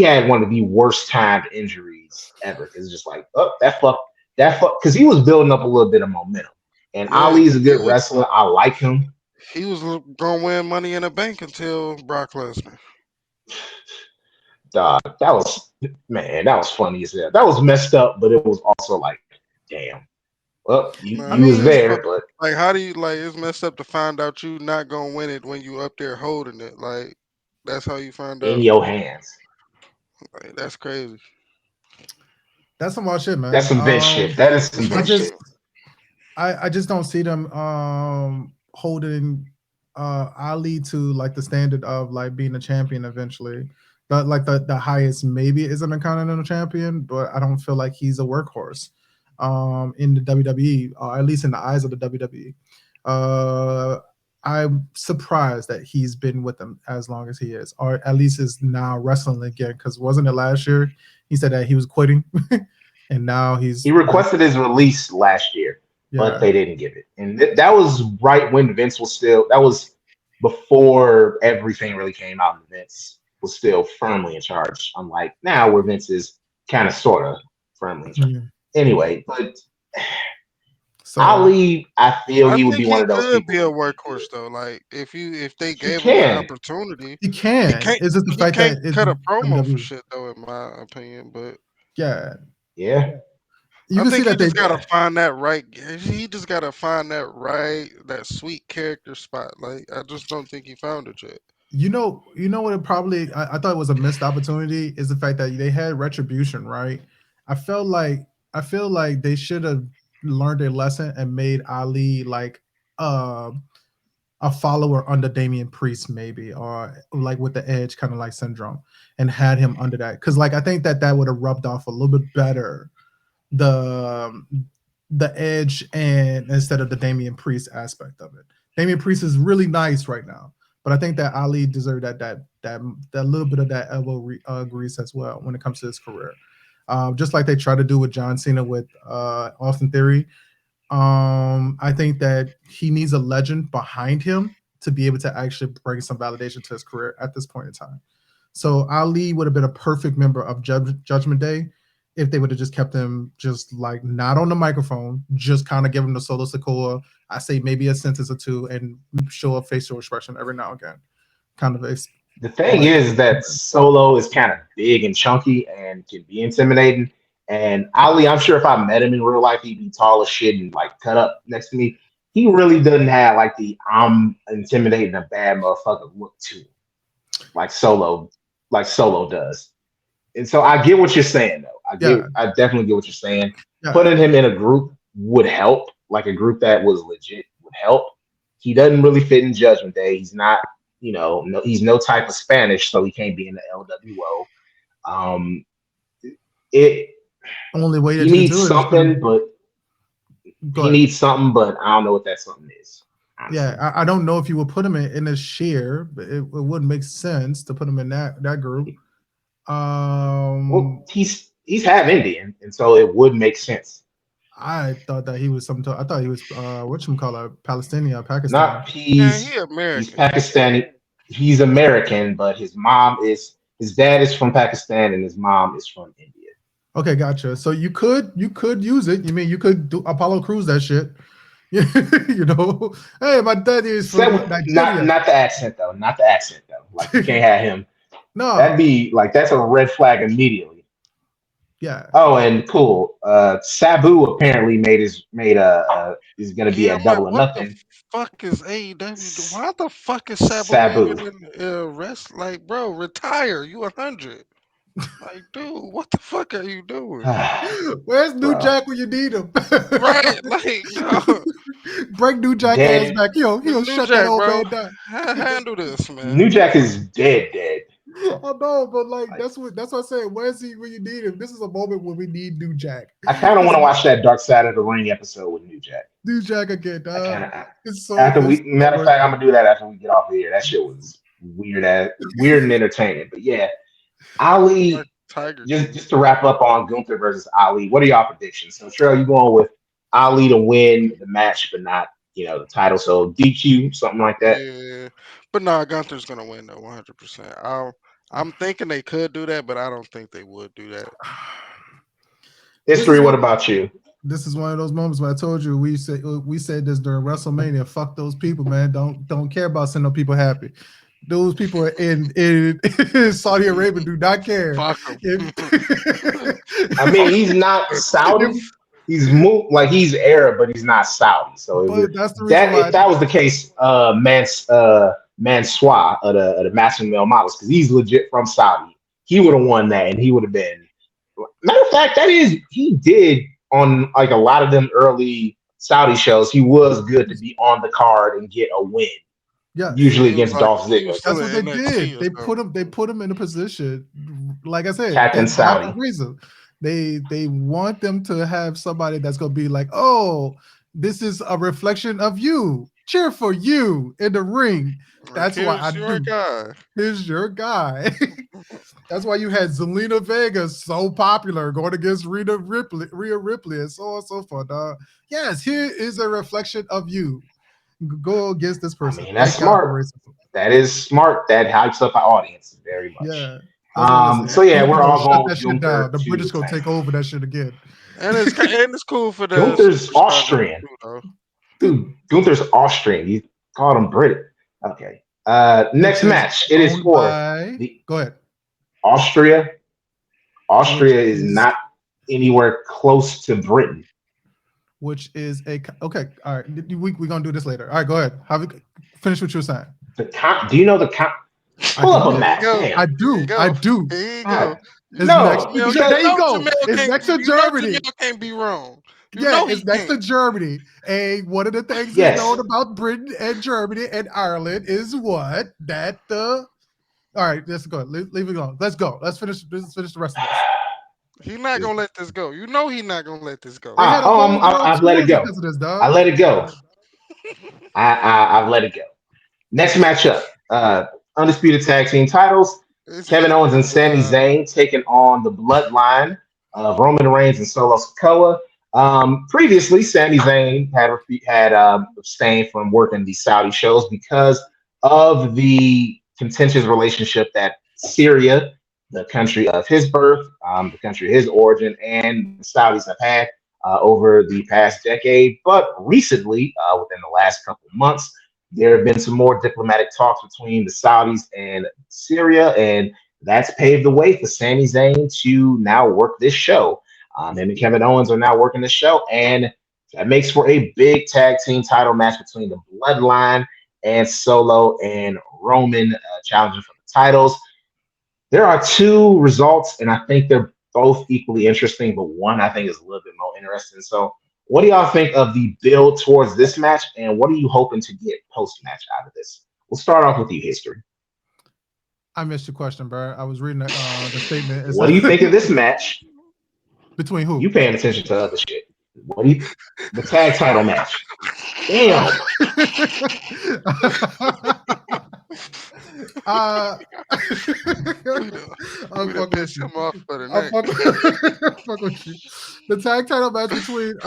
had one of the worst timed injuries ever. It's just like, that fuck, because he was building up a little bit of momentum. And Ali's a good wrestler. I like him. He was gonna win Money in the Bank until Brock Lesnar. Dog, that was funny as hell. That was messed up, but it was also like, damn. Well, you was there, but like, how do you it's messed up to find out you not gonna win it when you up there holding it. Like, that's how you find out in your hands. Like, that's crazy. That's some wild shit, man. That's some bitch shit. That is some bitch shit. I just don't see them holding Ali to like the standard of like being a champion eventually. But like the highest maybe is an Intercontinental Champion, but I don't feel like he's a workhorse in the WWE, or at least in the eyes of the WWE. I'm surprised that he's been with them as long as he is, or at least is now wrestling again, because wasn't it last year he said that he was quitting and now he requested his release last year, but they didn't give it. And that was right when Vince was that was before everything really came out, and Vince was still firmly in charge, unlike now where Vince is kind of sort of firmly in charge. Mm-hmm. Anyway, but Ali, I feel he would be one of those people. He could be a workhorse though. Like, if they gave him an opportunity, he can. Is it the fact that he cut a promo for shit though, in my opinion? But yeah. I think he just gotta find that right. He just gotta find that sweet character spot. Like, I just don't think he found it yet. You know what? It probably I thought it was a missed opportunity is the fact that they had Retribution, right? I feel like they should have learned a lesson and made Ali like a follower under Damian Priest, maybe, or like with the Edge kind of like syndrome, and had him under that, because like I think that would have rubbed off a little bit better the Edge and instead of the Damian Priest aspect of it. Damian Priest is really nice right now, but I think that Ali deserved that little bit of that elbow grease as well when it comes to his career. Just like they try to do with John Cena with Austin Theory. I think that he needs a legend behind him to be able to actually bring some validation to his career at this point in time. So Ali would have been a perfect member of Judgment Day if they would have just kept him just like not on the microphone, just kind of give him the Solo Sokoa. I say maybe a sentence or two and show a facial expression every now and again. Kind of The thing is that Solo is kind of big and chunky and can be intimidating. And Ali, I'm sure if I met him in real life, he'd be tall as shit and like cut up next to me. He really doesn't have like the I'm intimidating a bad motherfucker look to him, like Solo does. And so I get what you're saying though. I definitely get what you're saying. Yeah. Putting him in a group would help, like a group that was legit would help. He doesn't really fit in Judgment Day. He's not, he's no type of Spanish, so he can't be in the LWO. Only way that he needs something, but he needs something, but I don't know what that something is. Honestly. Yeah, I don't know if you would put him in a share, but it wouldn't make sense to put him in that group. Well, he's half Indian, and so it would make sense. I thought that he was something. I thought he was whatchamacallit, Palestinian, Pakistani. Not he's American. He's Pakistani. He's American, but his dad is from Pakistan and his mom is from India. Okay, gotcha. So you could use it. You mean you could do Apollo Crews that shit? Hey, my daddy is from Nigeria. Not the accent though. Not the accent though. Like you can't have him. No, that'd be like that's a red flag immediately. Yeah. Oh, and cool. Sabu apparently is going to be a Double or Nothing. Fuck is AEW? Why the fuck is Sabu in rest? Like, bro, retire. You 100. Like, dude, what the fuck are you doing? Where's New Jack when you need him? Right, like, yo. Break New Jack ass back. He'll shut that old man down. Handle this, man. New Jack is dead. I know, but like that's what I said. Where's he when you need him? This is a moment when we need New Jack. I kind of want to watch that Dark Side of the Ring episode with New Jack. New Jack again, dog. Matter of fact, I'm gonna do that after we get off of here. That shit was weird and entertaining. But yeah, Ali. Just to wrap up on Gunther versus Ali. What are y'all predictions? So Trell, you going with Ali to win the match, but not the title. So DQ, something like that. Yeah, but no, Gunther's gonna win though, 100%. I'm thinking they could do that, but I don't think they would do that. History, what about you? This is one of those moments where I told you we said this during WrestleMania. Fuck those people, man. Don't care about sending people happy. Those people in Saudi Arabia do not care. Fuck them. I mean, he's not Saudi. He's he's Arab, but he's not Saudi. So that's the reason if that was the case, Mansoor of the Master Male Models, because he's legit from Saudi, he would have won that, and he would have been. Matter of fact, he did on like a lot of them early Saudi shows. He was good to be on the card and get a win. Yeah, usually against Dolph Ziggler. That's what they did. They put him in a position, like I said, Captain Saudi. Reason. They want them to have somebody that's gonna be like, oh, this is a reflection of you. Cheer for you in the ring. That's why I do. Here's your guy. That's why you had Zelina Vega so popular going against Rhea Ripley, and so on and so forth. Yes, here is a reflection of you. Go against this person. I mean, that's smart. That is smart. That hypes up our audience very much. Yeah. So yeah, we're all going that shit down. The British gonna take over that shit again. And it's cool for the Gunther's Austrian. Dude, Gunther's Austrian. You called him Brit. Okay. Next match. It is for go ahead. Austria. Austria is not anywhere close to Britain. Which is okay. All right, we're gonna do this later. All right, go ahead. Finish what you were saying. Do you know the count? Pull up a map. I do. There you go. There you go. It's next to Germany. Can't be wrong. It's next to Germany. And one of the things we know about Britain and Germany and Ireland is what? All right, let's go. Leave it alone. Let's go. Let's finish the rest of this. He's not gonna let this go. You know he's not gonna let this go. I've let it go. I let it go. I've let it go. Next matchup, undisputed tag team titles. Kevin Owens and Sami Zayn taking on the bloodline of Roman Reigns and Solo Sikoa. Previously, Sami Zayn had abstained from working these Saudi shows because of the contentious relationship that Syria, the country of his birth, the country of his origin, and the Saudis have had over the past decade. But recently, within the last couple of months, there have been some more diplomatic talks between the Saudis and Syria, and that's paved the way for Sami Zayn to now work this show. Him and Kevin Owens are now working the show, and that makes for a big tag team title match between the Bloodline and Solo and Roman challenging for the titles. There are two results, and I think they're both equally interesting, but one I think is a little bit more interesting. So, what do y'all think of the build towards this match, and what are you hoping to get post match out of this? We'll start off with you, History. I missed your question, bro. I was reading the statement. What do you think of this match? Between who? You paying attention to other shit? What do you? The tag title match. Damn. I'm We done fucking with pissed you. him off for the I'm night. fuck with you. The tag title match between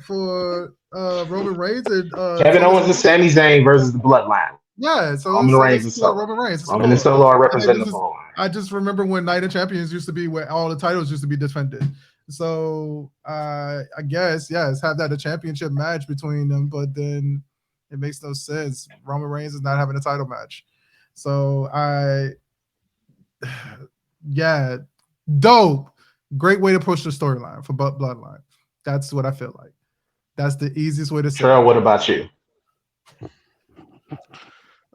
for Roman Reigns and Kevin Owens and Sami Zayn versus the Bloodline. yeah, so Roman Reigns and it's Solo. Roman Reigns. It's Roman and Solo. Solo are representing the Bloodline. I just remember when Night of Champions used to be where all the titles used to be defended. So I guess yes, have that a championship match between them, but then it makes no sense. Roman Reigns is not having a title match. So yeah, dope. Great way to push the storyline for Bloodline. That's what I feel like. That's the easiest way to say. Terrell, what about you?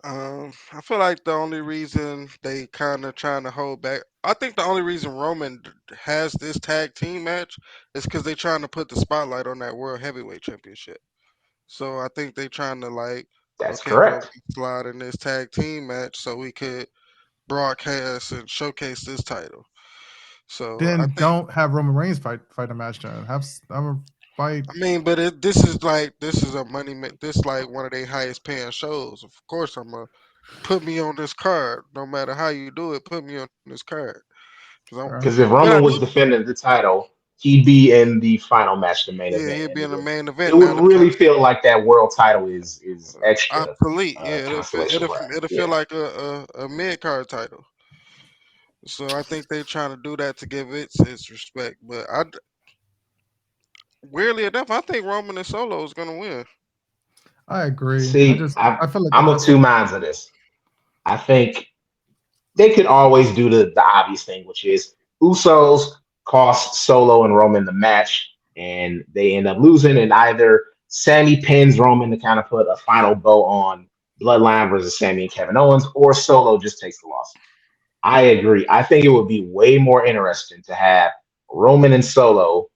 I feel like the only reason they kind of trying to hold back, I think the only reason Roman has this tag team match is because they're trying to put the spotlight on that World Heavyweight Championship. So I think they're trying to like, That's okay, well, correct. we slide in this tag team match so we could broadcast and showcase this title. So I Then think, don't have Roman Reigns fight a match. Then have fight. I mean, but this is a this like one of their highest paying shows. Of course, I'm gonna put me on this card, no matter how you do it. Put me on this card. Because if What I Roman do, was defending the title, he'd be in the final match, the main yeah, event, he'd and be in the main it event. would Now the really feel like that world title is extra obsolete. Yeah, consolation prize. it'll feel Yeah. like a mid card title. So I think they're trying to do that to give it its respect. But weirdly enough, I think Roman and Solo is gonna win. I agree. See, I feel like I'm the of best. two minds of this. I think they could always do the obvious thing, which is Usos cost Solo and Roman the match, and they end up losing, and either Sammy pins Roman to kind of put a final bow on Bloodline versus Sammy and Kevin Owens, or Solo just takes the loss. I agree. I think it would be way more interesting to have Roman and Solo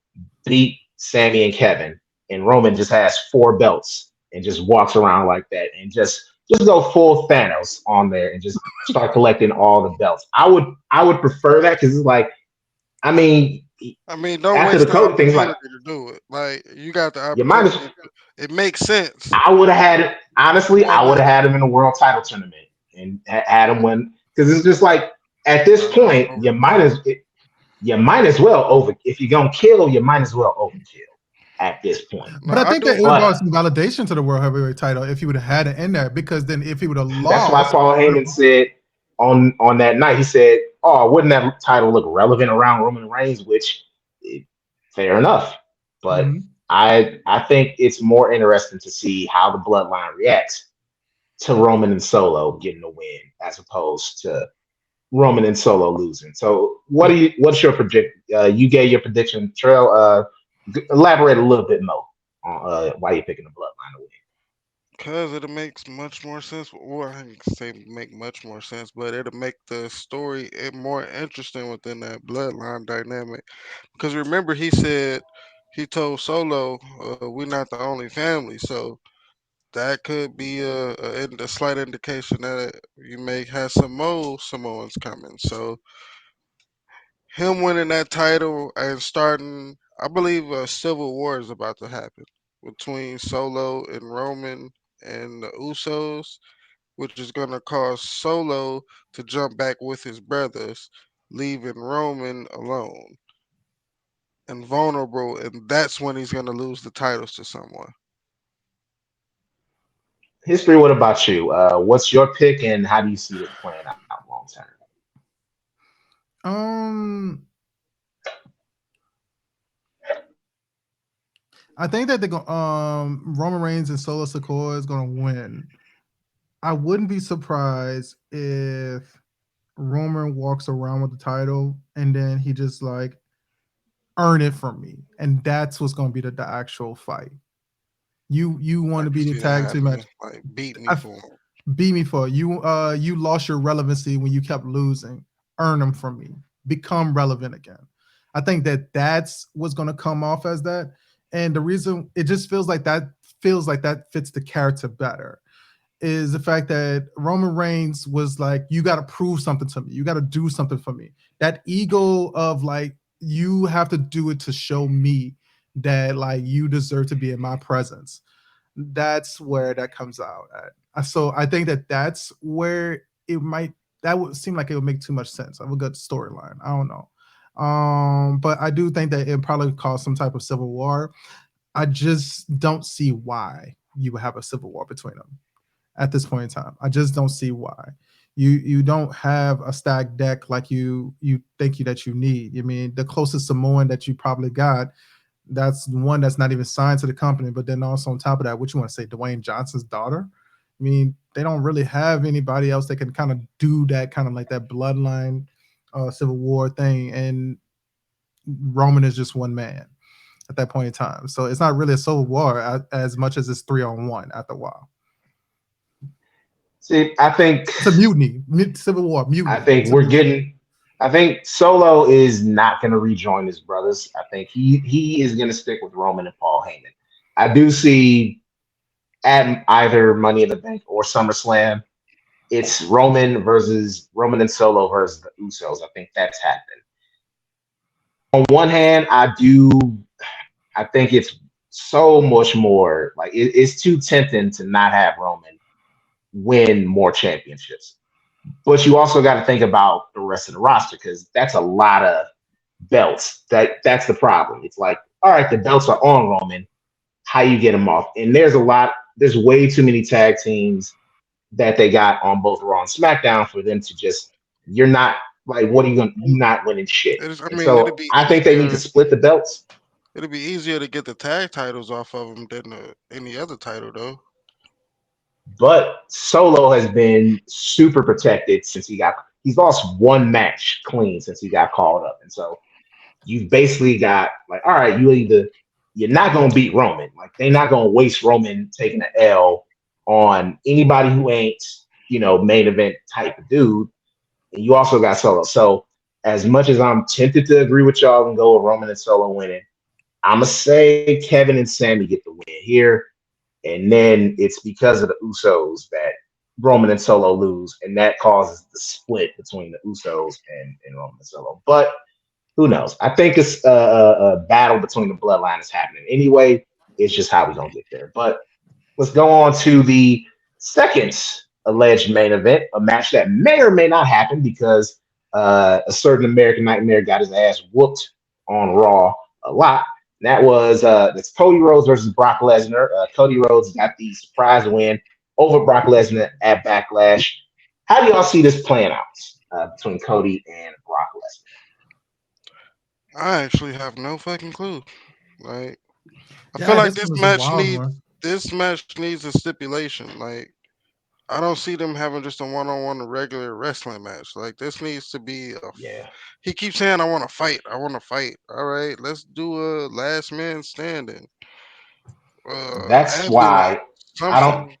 beat Sammy and Kevin, and Roman just has 4 belts and just walks around like that, and just go full Thanos on there and just start collecting all the belts. I would prefer that because it's like, I mean, I mean, don't after the waste the Cody things, like opportunity to do it. Like you got the you might opportunity. It makes sense. I would have had it honestly. Why I would not? have had him in a world title tournament and had him win because it's just like at this point you might as well over if you're gonna kill, you might as well overkill at this point. No, But I think that it do. would But brought some validation to the World Heavyweight title if he would have had it in there, because then if he would have that's why lost, Paul Heyman said on that night, he said, "Oh, wouldn't that title look relevant around Roman Reigns?" Which, fair enough, but Mhm. I think it's more interesting to see how the Bloodline reacts to Roman and Solo getting the win as opposed to Roman and Solo losing. So, what's your predict? You gave your prediction, Trail. Elaborate a little bit more on why you're picking the Bloodline to win. Because it'll make much more sense. Or I can say make much more sense, but it'll make the story more interesting within that bloodline dynamic. Because remember, he told Solo, "We're not the only family," so that could be a slight indication that you may have some more Samoans coming. So him winning that title and starting, I believe a civil war is about to happen between Solo and Roman and the Usos, which is going to cause Solo to jump back with his brothers, leaving Roman alone and vulnerable, and that's when he's going to lose the titles to someone. History. What about you? What's your pick, and how do you see this playing out long term? Um, I think that Roman Reigns and Solo Sikoa is gonna win. I wouldn't be surprised if Roman walks around with the title and then he just like earn it from me, and that's what's gonna be the actual fight. You I want to can be the see that tag team happening. match? Like beat me I for 'em. beat me for it. You. You lost your relevancy when you kept losing. Earn them from me. Become relevant again. I think that that's what's going to come off as that, and the reason it just feels like that fits the character better is the fact that Roman Reigns was like, you got to prove something to me. You got to do something for me. That ego of like, you have to do it to show me that like you deserve to be in my presence. That's where that comes out at. So I think that that's where it might, that would seem like it would make too much sense of a good storyline. I don't know. But I do think that it probably cause some type of civil war. I just don't see why you would have a civil war between them at this point in time. I just don't see why. You don't have a stacked deck like you think that you need. I mean, the closest Samoan that you probably got, that's one that's not even signed to the company. But then also on top of that, what you want to say, Dwayne Johnson's daughter? I mean, they don't really have anybody else that can kind of do that kind of like that bloodline civil war thing. And Roman is just one man at that point in time. So it's not really a civil war as much as it's 3-on-1 after a while. See, I think It's a mutiny, civil war, I mutiny. think we're getting. I think Solo is not going to rejoin his brothers. I think he is going to stick with Roman and Paul Heyman. I do see at either Money in the Bank or SummerSlam, it's Roman and Solo versus the Usos. I think that's happening. On one hand, I think it's so much more like it's too tempting to not have Roman win more championships. But you also got to think about the rest of the roster because that's a lot of belts. That's the problem. It's like, all right, the belts are on Roman. How you get them off? And there's way too many tag teams that they got on both Raw and SmackDown for them to just. You're not like, what are you going? You're not winning shit. It is, I And mean, it'd so be I think they need to easier. split the belts. It'd be easier to get the tag titles off of them than any other title, though. But Solo has been super protected since he's lost one match clean since he got called up. And so you've basically got like, all right, you're not gonna beat Roman. Like they're not gonna waste Roman taking an L on anybody who ain't, main event type of dude. And you also got Solo. So as much as I'm tempted to agree with y'all and go with Roman and Solo winning, I'm gonna say Kevin and Sammy get the win here. And then it's because of the Usos that Roman and Solo lose, and that causes the split between the Usos and Roman and Solo. But who knows? I think it's a battle between the bloodline is happening anyway. It's just how we're gonna get there. But let's go on to the second alleged main event, a match that may or may not happen because a certain American Nightmare got his ass whooped on Raw a lot. That was that's Cody Rhodes versus Brock Lesnar. Cody Rhodes got the surprise win over Brock Lesnar at Backlash. How do y'all see this playing out between Cody and Brock Lesnar? I actually have no fucking clue. Like, I feel Yeah, like this one is a wild one. this match needs a stipulation. Like, I don't see them having just a one-on-one regular wrestling match. Like, this needs to be a. Yeah, He keeps saying, "I want to fight. I want to fight." All right, let's do a last man standing. that's Handle out why I don't something.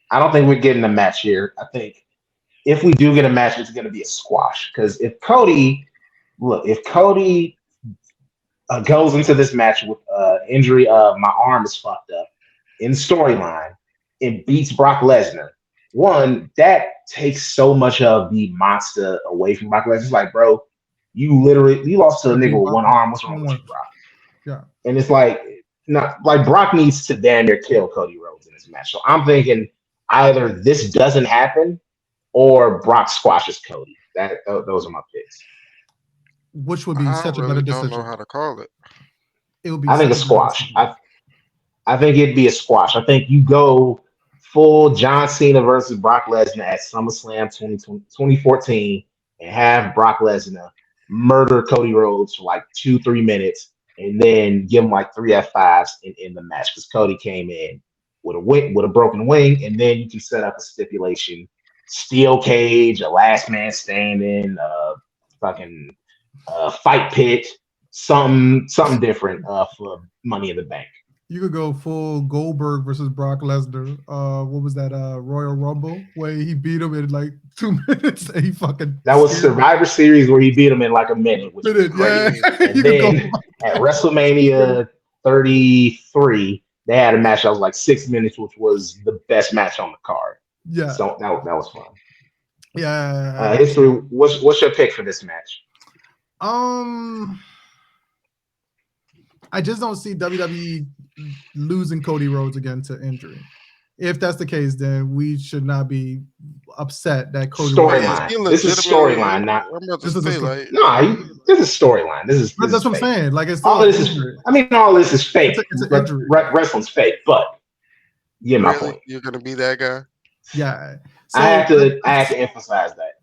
I don't think we're getting a match here. I think if we do get a match, it's going to be a squash. Because if Cody goes into this match with injury, my arm is fucked up in the storyline, and beats Brock Lesnar, one that takes so much of the monster away from Brock Lesnar. It's like, bro, you lost to a nigga with one arm. What's wrong with you, Brock? Yeah. And it's like, not like Brock needs to damn near kill Cody Rhodes in this match. So I'm thinking either this doesn't happen or Brock squashes Cody. Those are my picks. Which would be I such a better really don't know decision. how to call it. It would be I think a such a better squash. decision. I think it'd be a squash. I think you go full John Cena versus Brock Lesnar at SummerSlam 2014. and have Brock Lesnar murder Cody Rhodes for like 2-3 minutes, and then give him like 3 F5s in the match because Cody came in with a broken wing, and then you can set up a stipulation, steel cage, a last man standing, fucking fight pit, something different for Money in the Bank. You could go full Goldberg versus Brock Lesnar. What was that? Royal Rumble where he beat him in like 2 minutes and he fucking. That was Survivor Series where he beat him in like a minute, which was great. Yeah. And then at WrestleMania 33, they had a match that was like 6 minutes, which was the best match on the card. Yeah. So that was fun. Yeah. History. What's your pick for this match? I just don't see WWE losing Cody Rhodes again to injury. If that's the case, then we should not be upset that Cody storyline. This is storyline, not this is this is storyline. This is that's what I'm saying. Like it's all this is. I mean, all this is fake. It's an injury. Wrestling's fake, but you get my point. You're gonna be that guy. Yeah, so, I have to emphasize that.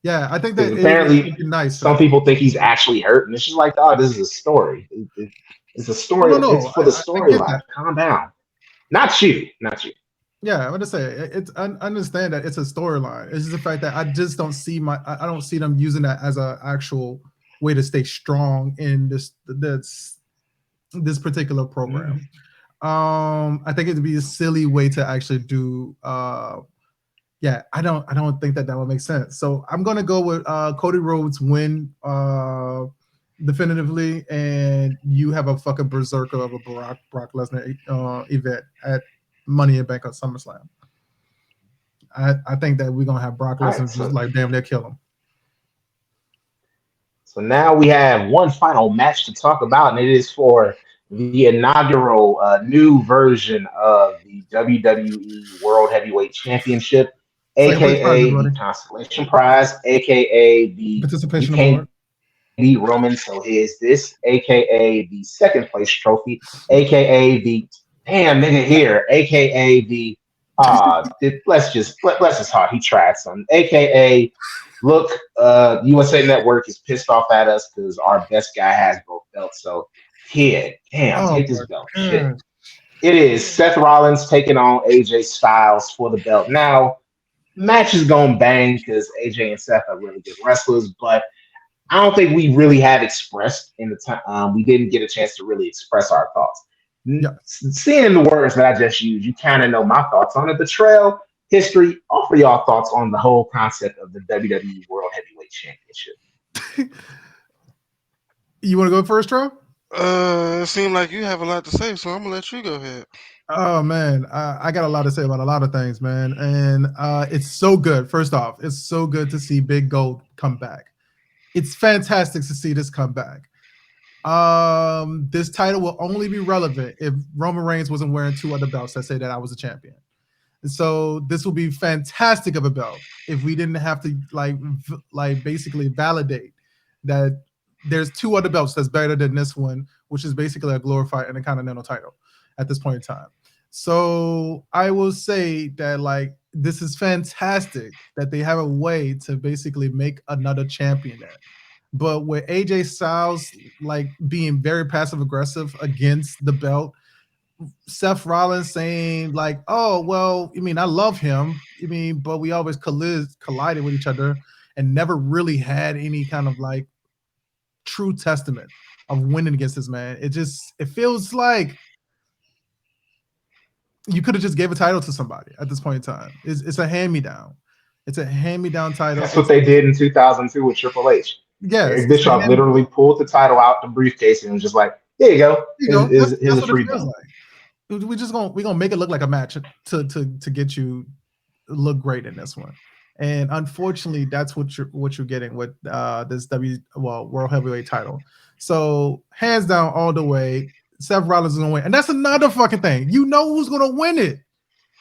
Yeah, I think that apparently nice. Some people think he's actually hurt, and it's just like, oh, this is a story. It's a story. No, it's for the storyline. Calm down. Not you. Yeah, I'm gonna say it's. I understand that it's a storyline. It's just the fact that I just don't see I don't see them using that as an actual way to stay strong in this particular program. I think it'd be a silly way to actually do. Yeah, I don't think that would make sense. So I'm gonna go with Cody Rhodes win definitively, and you have a fucking berserker of a Brock Lesnar event at Money in Bank on SummerSlam. I think that we're gonna have Brock Lesnar just like damn near kill him. So now we have one final match to talk about, and it is for the inaugural new version of the WWE World Heavyweight Championship, aka the Constellation Prize, aka the Participation Award. Beat Roman, so is this, aka the second place trophy, aka the damn nigga here, aka the bless his heart, he tried something, aka look, USA Network is pissed off at us because our best guy has both belts. So take this belt. Shit. It is Seth Rollins taking on AJ Styles for the belt. Now, match is going bang because AJ and Seth are really good wrestlers, but I don't think we really have expressed in the time. We didn't get a chance to really express our thoughts. Seeing the words that I just used, you kind of know my thoughts on it. The trail history, offer y'all thoughts on the whole concept of the WWE World Heavyweight Championship. You want to go first, Trail? It seems like you have a lot to say, so I'm gonna let you go ahead. Oh man, I got a lot to say about a lot of things, man, and it's so good. First off, it's so good to see Big Gold come back. It's fantastic to see this come back. This title will only be relevant if Roman Reigns wasn't wearing 2 other belts that say that I was a champion. And so this will be fantastic of a belt if we didn't have to like basically validate that there's 2 other belts that's better than this one, which is basically a glorified Intercontinental title at this point in time. So I will say that like this is fantastic that they have a way to basically make another champion there. But with AJ Styles like being very passive aggressive against the belt, Seth Rollins saying like, "Oh well, I mean I love him, I mean, but we always collided with each other and never really had any kind of like true testament of winning against this man." It feels like you could have just gave a title to somebody at this point in time. It's a hand-me-down. It's a hand-me-down title. That's what they did in 2002 with Triple H. Yeah, Eric Bischoff literally pulled the title out the briefcase and was just like, "Here you go. Here's a free belt." Like. We're gonna make it look like a match to get you look great in this one. And unfortunately, that's what you're getting with this World Heavyweight title. So hands down, all the way, Seth Rollins is gonna win, and that's another fucking thing. You know who's gonna win it.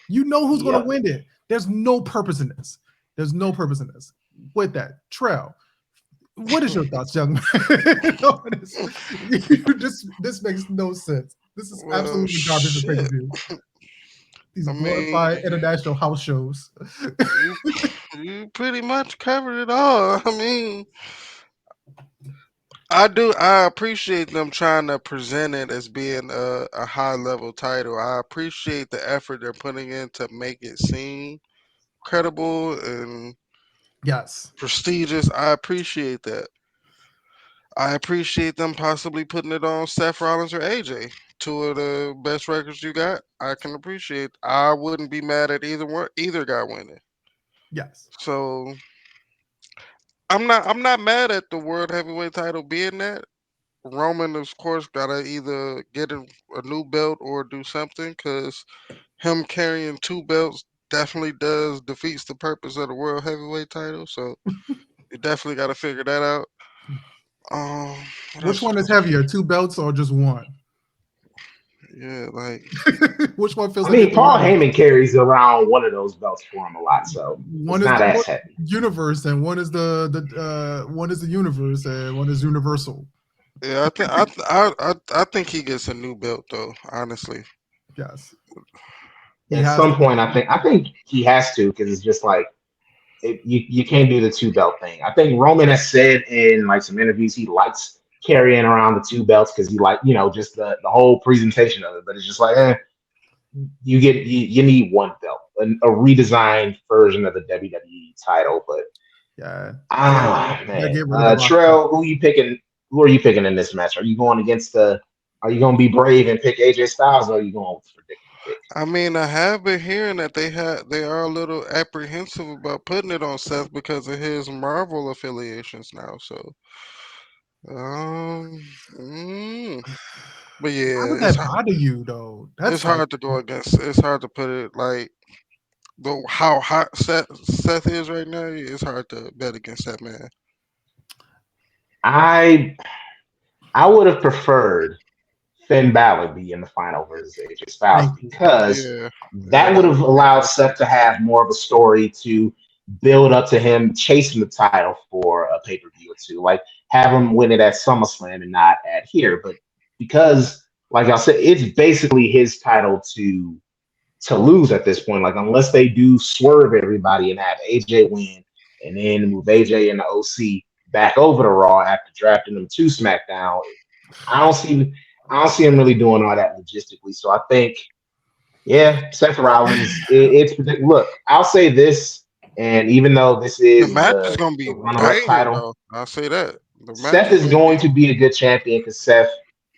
You know who's gonna win it. There's no purpose in this. With that, Trell, what is your thoughts, young man? This makes no sense. This is absolutely garbage to pay-per-view. These glorified international house shows. You pretty much covered it all. I mean, I appreciate them trying to present it as being a high level title. I appreciate the effort they're putting in to make it seem credible and Yes. prestigious. I appreciate that. I appreciate them possibly putting it on Seth Rollins or AJ. Two of the best records you got. I can appreciate. I wouldn't be mad at either guy winning. Yes. So I'm not mad at the world heavyweight title being that. Roman, of course, gotta either get a new belt or do something because him carrying two belts definitely does defeats the purpose of the world heavyweight title. So you definitely got to figure that out. Um, what Which else? one is heavier, 2 belts or just one? Yeah, like Which one feels I like mean, it's the Paul lighter? Heyman carries around one of those belts for him a lot, so One it's is not the as heavy. universe, and one is one is the universe, and one is universal. yeah, I think he gets a new belt though. Honestly, Yes, he At has some to. point, I think he has to because it's just like you can't do the two belt thing. I think Roman has said in like some interviews he likes carrying around the two belts because he like just the whole presentation of it. But it's just like you need one belt, a redesigned version of the WWE title. But Yeah, they man, get rid of the rock. Trell, who you picking? Who are you picking in this match? Are you going against the? Are you going to be brave and pick AJ Styles, or are you going with predictable pick? I mean, I have been hearing that they are a little apprehensive about putting it on Seth because of his Marvel affiliations now. So, um, mm, but Why yeah, would that bother you though? it's That's like hard to go against. It's hard to put it like how hot Seth is right now. It's hard to bet against that man. I I would have preferred Finn Balor be in the final versus AJ Styles thank you. because Yeah, yeah, that would that have would be allowed perfect. Seth to have more of a story to build up to him chasing the title for a pay per view or two. Like have him win it at SummerSlam and not at here. But because, like I said, it's basically his title to lose at this point. Like unless they do swerve everybody and have AJ win and then move AJ and the OC back over to Raw after drafting them to SmackDown. I don't see I don't see him really doing all that logistically. So I think, yeah, Seth Rollins. Look. I'll say this, and even though this The is match is gonna the be runner-up banging title, though. I'll say that the match Seth is is gonna be. going to be a good champion because Seth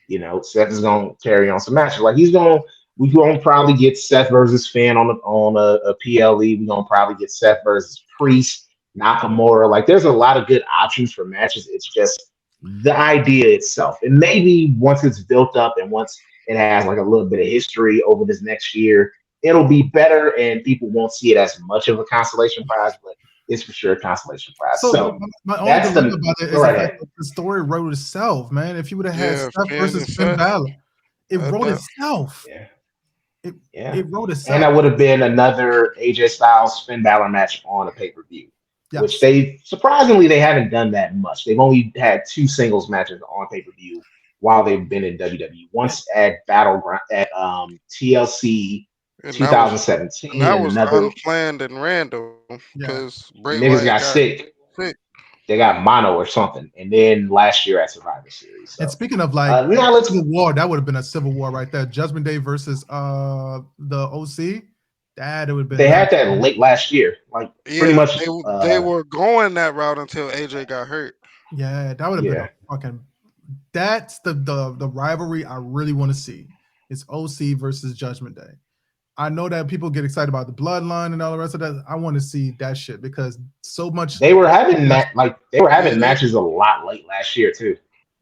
is going to carry on some matches. Like we going to probably get Seth versus Finn on a PLE. We're going to probably get Seth versus Priest, Nakamura. Like there's a lot of good options for matches. It's just the idea itself, and maybe once it's built up and once it has like a little bit of history over this next year, it'll be better, and people won't see it as much of a consolation prize, but it's for sure a consolation prize. So So my only that's dilemma the about it go is the right fact ahead. that the story wrote itself, man. If you would have had Yeah, Seth Finn versus and Finn Seth. Balor, it wrote That itself. Yeah. It Yeah. it wrote And itself. that would have been another AJ Styles Finn Balor match on a pay-per-view, which Yes. they haven't done that much. They've only had two singles matches on pay-per-view while they've been in WWE. Once at Battleground at TLC and that was 2017 and that and was another unplanned and random Yeah. because Bray niggas Wyatt got got sick. sick. They got mono or something. And then last year at Survivor Series. And So speaking of like now let's Civil War, that would have been a civil war right there. Judgment Day versus the OC. That would have been they that. had that late last year. Like pretty Yeah, much they were going that route until AJ got hurt. Yeah, that would have been yeah. a fucking. That's the rivalry I really want to see. It's OC versus Judgment Day. I know that people get excited about the bloodline and all the rest of that. I want to see that shit because so much. They were having Yeah, matches a lot late last year too.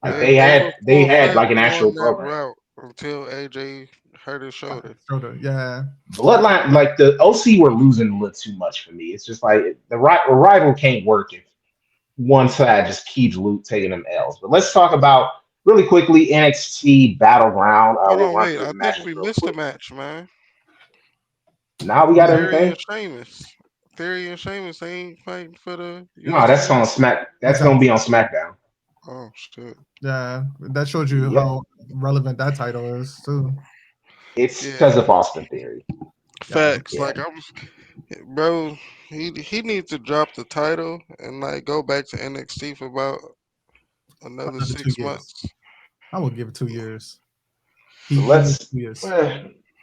Like Yeah, they they had were they for a had fact like an actual going that program. route until AJ hurt his shoulder. Yeah. Bloodline, like the OC were losing a little too much for me. It's just like the rival can't work if one side just keeps taking them L's. But let's talk about really quickly NXT Battleground. Hold We'll on, run wait. through I the think matches we real missed a quick. match, man. Now we got Theory everything. and Sheamus. Theory and Sheamus ain't fighting for the No, that's Universal. on Smack. That's Exactly. gonna be on SmackDown. Oh shit. Yeah, that shows you Yep. how relevant that title is too. It's Yeah. because of Austin Theory. Facts. Yeah. Like bro. He needs to drop the title and like go back to NXT for about another Another 2 6 years. months. I will give it 2 years. So He needs let's 2 years.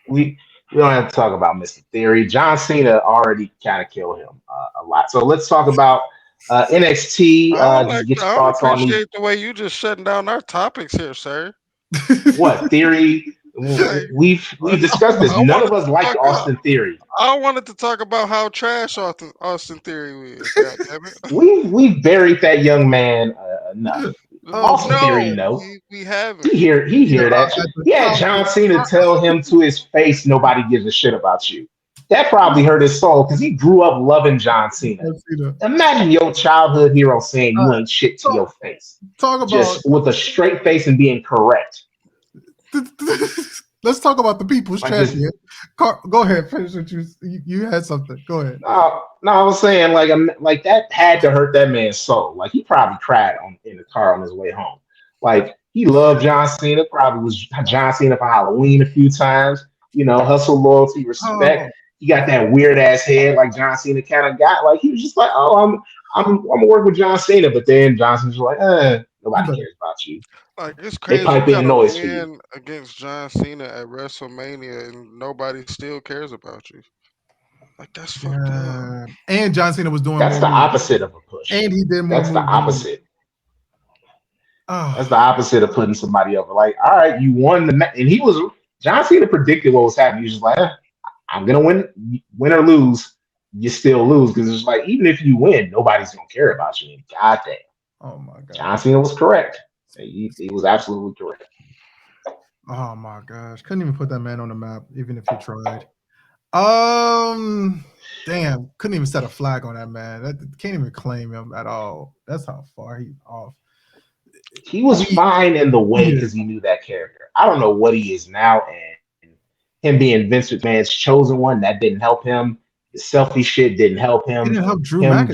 we don't have to talk about Mr. Theory. John Cena already kind of killed him a lot. So let's talk about NXT. Just get I your don't thoughts on these. appreciate the way you just shutting down our topics here, sir. What Theory? Like, We've discussed this. I None wanted of us to liked talk. Austin Theory. I wanted to talk about how trash Austin Theory is. God damn it. We've buried that young man enough. Austin Theory, No, no. we haven't. He You know, hear that shit. at the He had top, John Cena tell him to his face, nobody gives a shit about you. That probably hurt his soul because he grew up loving John Cena. Imagine your childhood hero saying you ain't shit to your face. talk about Just with a straight face and being correct. let's talk about the people's Like this- champion. Go ahead, finish what you had something. Go ahead. No, I was saying like that had to hurt that man's soul. Like he probably cried in the car on his way home. Like he loved John Cena. Probably was John Cena for Halloween a few times. You know, hustle, loyalty, respect. Oh, He got that weird ass head like John Cena kind of got. Like he was just like, oh, I'm gonna work with John Cena. But then John Cena's like, nobody cares about you. Like it's They crazy. pipe You in gotta noise for you. win against John Cena at WrestleMania and nobody still cares about you. Like that's fucked up. yeah. And John Cena was doing That's more the moves. opposite of a push. And he did more That's the moves. opposite. Oh, That's the opposite of putting somebody over. Like, all right, you won the match, and John Cena predicted what was happening. He was just like, I'm gonna win or lose. You still lose because it's like even if you win, nobody's gonna care about you. And goddamn, oh my god. John Cena was correct. He was absolutely correct. Oh my gosh. Couldn't even put that man on the map, even if he tried. Damn, couldn't even set a flag on that man. That can't even claim him at all. That's how far he's off. He was fine in the way because he knew that character. I don't know what he is now, and him being Vince McMahon's chosen one, that didn't help him. The selfie shit didn't help him. It didn't help Drew him McIntyre.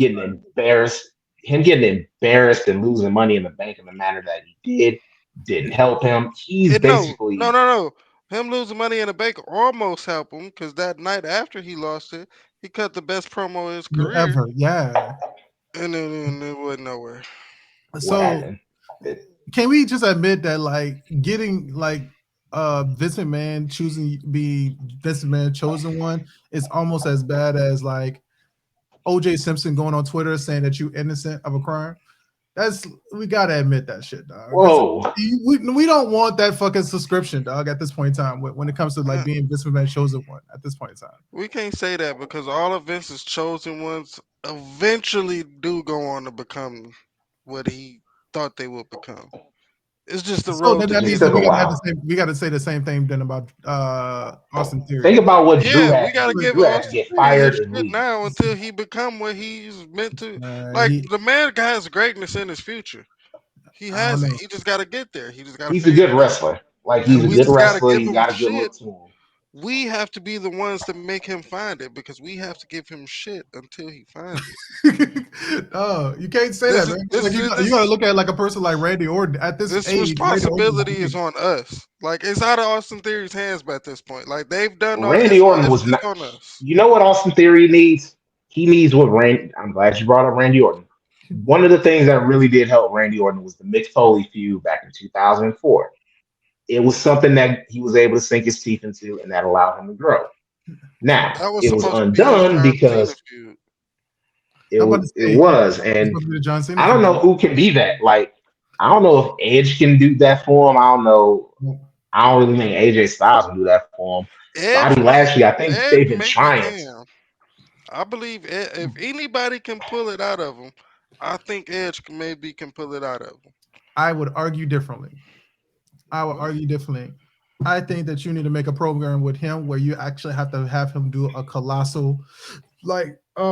getting embarrassed and losing money in the bank in the manner that he didn't help him. He's basically no. Him losing money in the bank almost helped him because that night after he lost it, he cut the best promo of his career. Ever, yeah. And then it went nowhere. So can we just admit that like getting like Vince McMahon choosing be Vince McMahon chosen one is almost as bad as like OJ Simpson going on Twitter saying that you innocent of a crime? We gotta admit that shit, dog. Whoa. We don't want that fucking subscription, dog, at this point in time when it comes to like being Vince McMahon chosen one at this point in time. We can't say that because all of Vince's chosen ones eventually do go on to become what he thought they would become. It's just the road. So that means that we got to say the same thing then about Austin Theory. Think about what Drew had. We got to give Austin get fired his shit now until he become what he's meant to. The man has greatness in his future. He has it. He just got to get there. He's a good wrestler. Like he's a good wrestler. He's got a good look to him. We have to be the ones to make him find it because we have to give him shit until he finds it. Oh, you can't say that, man. You gotta look at like a person like Randy Orton at this age. This responsibility is on us. Like it's out of Austin Theory's hands by this point. Like they've done. Randy Orton was not on us. You know what Austin Theory needs? He needs what Randy. I'm glad you brought up Randy Orton. One of the things that really did help Randy Orton was the Mick Foley feud back in 2004. It was something that he was able to sink his teeth into, and that allowed him to grow. Now it was undone because it was, and I don't know who can be that. Like I don't know if Edge can do that for him. I don't know. I don't really think AJ Styles can do that for him. Bobby Lashley, I think they've been trying. I believe if anybody can pull it out of him, I think Edge maybe can pull it out of him. I would argue differently. I think that you need to make a program with him where you actually have to have him do a colossal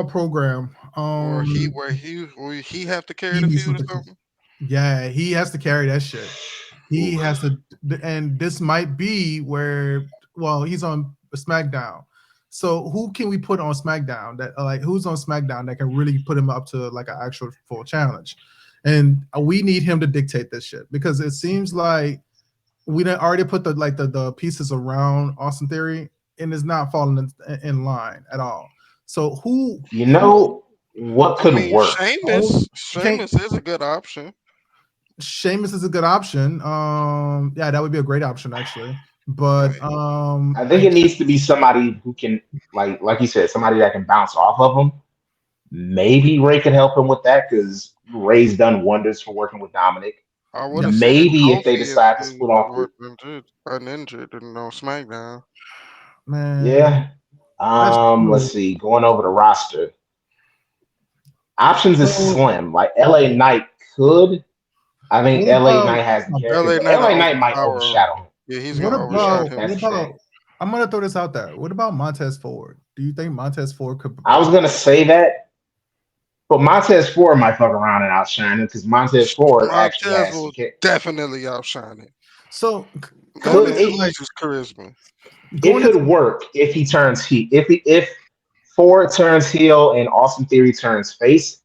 program. Or he have to carry the feud or something. Yeah, he has to carry that shit. He has to, and this might be where he's on SmackDown. So who can we put on SmackDown who's on SmackDown that can really put him up to like an actual full challenge? And we need him to dictate this shit because it seems like we done already put the pieces around Austin Theory and it's not falling in line at all. So who? You know what I could mean, work? Sheamus is a good option. Sheamus is a good option. Yeah, that would be a great option actually. But Right. I think it needs to be somebody who can, like you said, somebody that can bounce off of him. Maybe Ray could help him with that because Ray's done wonders for working with Dominic. I would Yeah. have said Maybe if they Kofi if decide to he split off, was uninjured and on SmackDown. man, yeah. that's Let's true. see. Going over the roster, options is So slim. Like LA Knight could. I think what LA about Knight has the character, LA but Knight LA will Knight might overpower him. overshadow him. Yeah, he's what gonna Yeah, overshadow about him. that's what the about? thing. I'm gonna throw this out there. What about Montez Ford? Do you think Montez Ford could? I was gonna say that, but Montez Ford might fuck around and outshine him because Montez Ford actually Montez has some. will definitely outshine him. So That going Could man into it? like uses charisma. It going into could work if he turns heel. If Ford turns heel and Austin Theory turns face,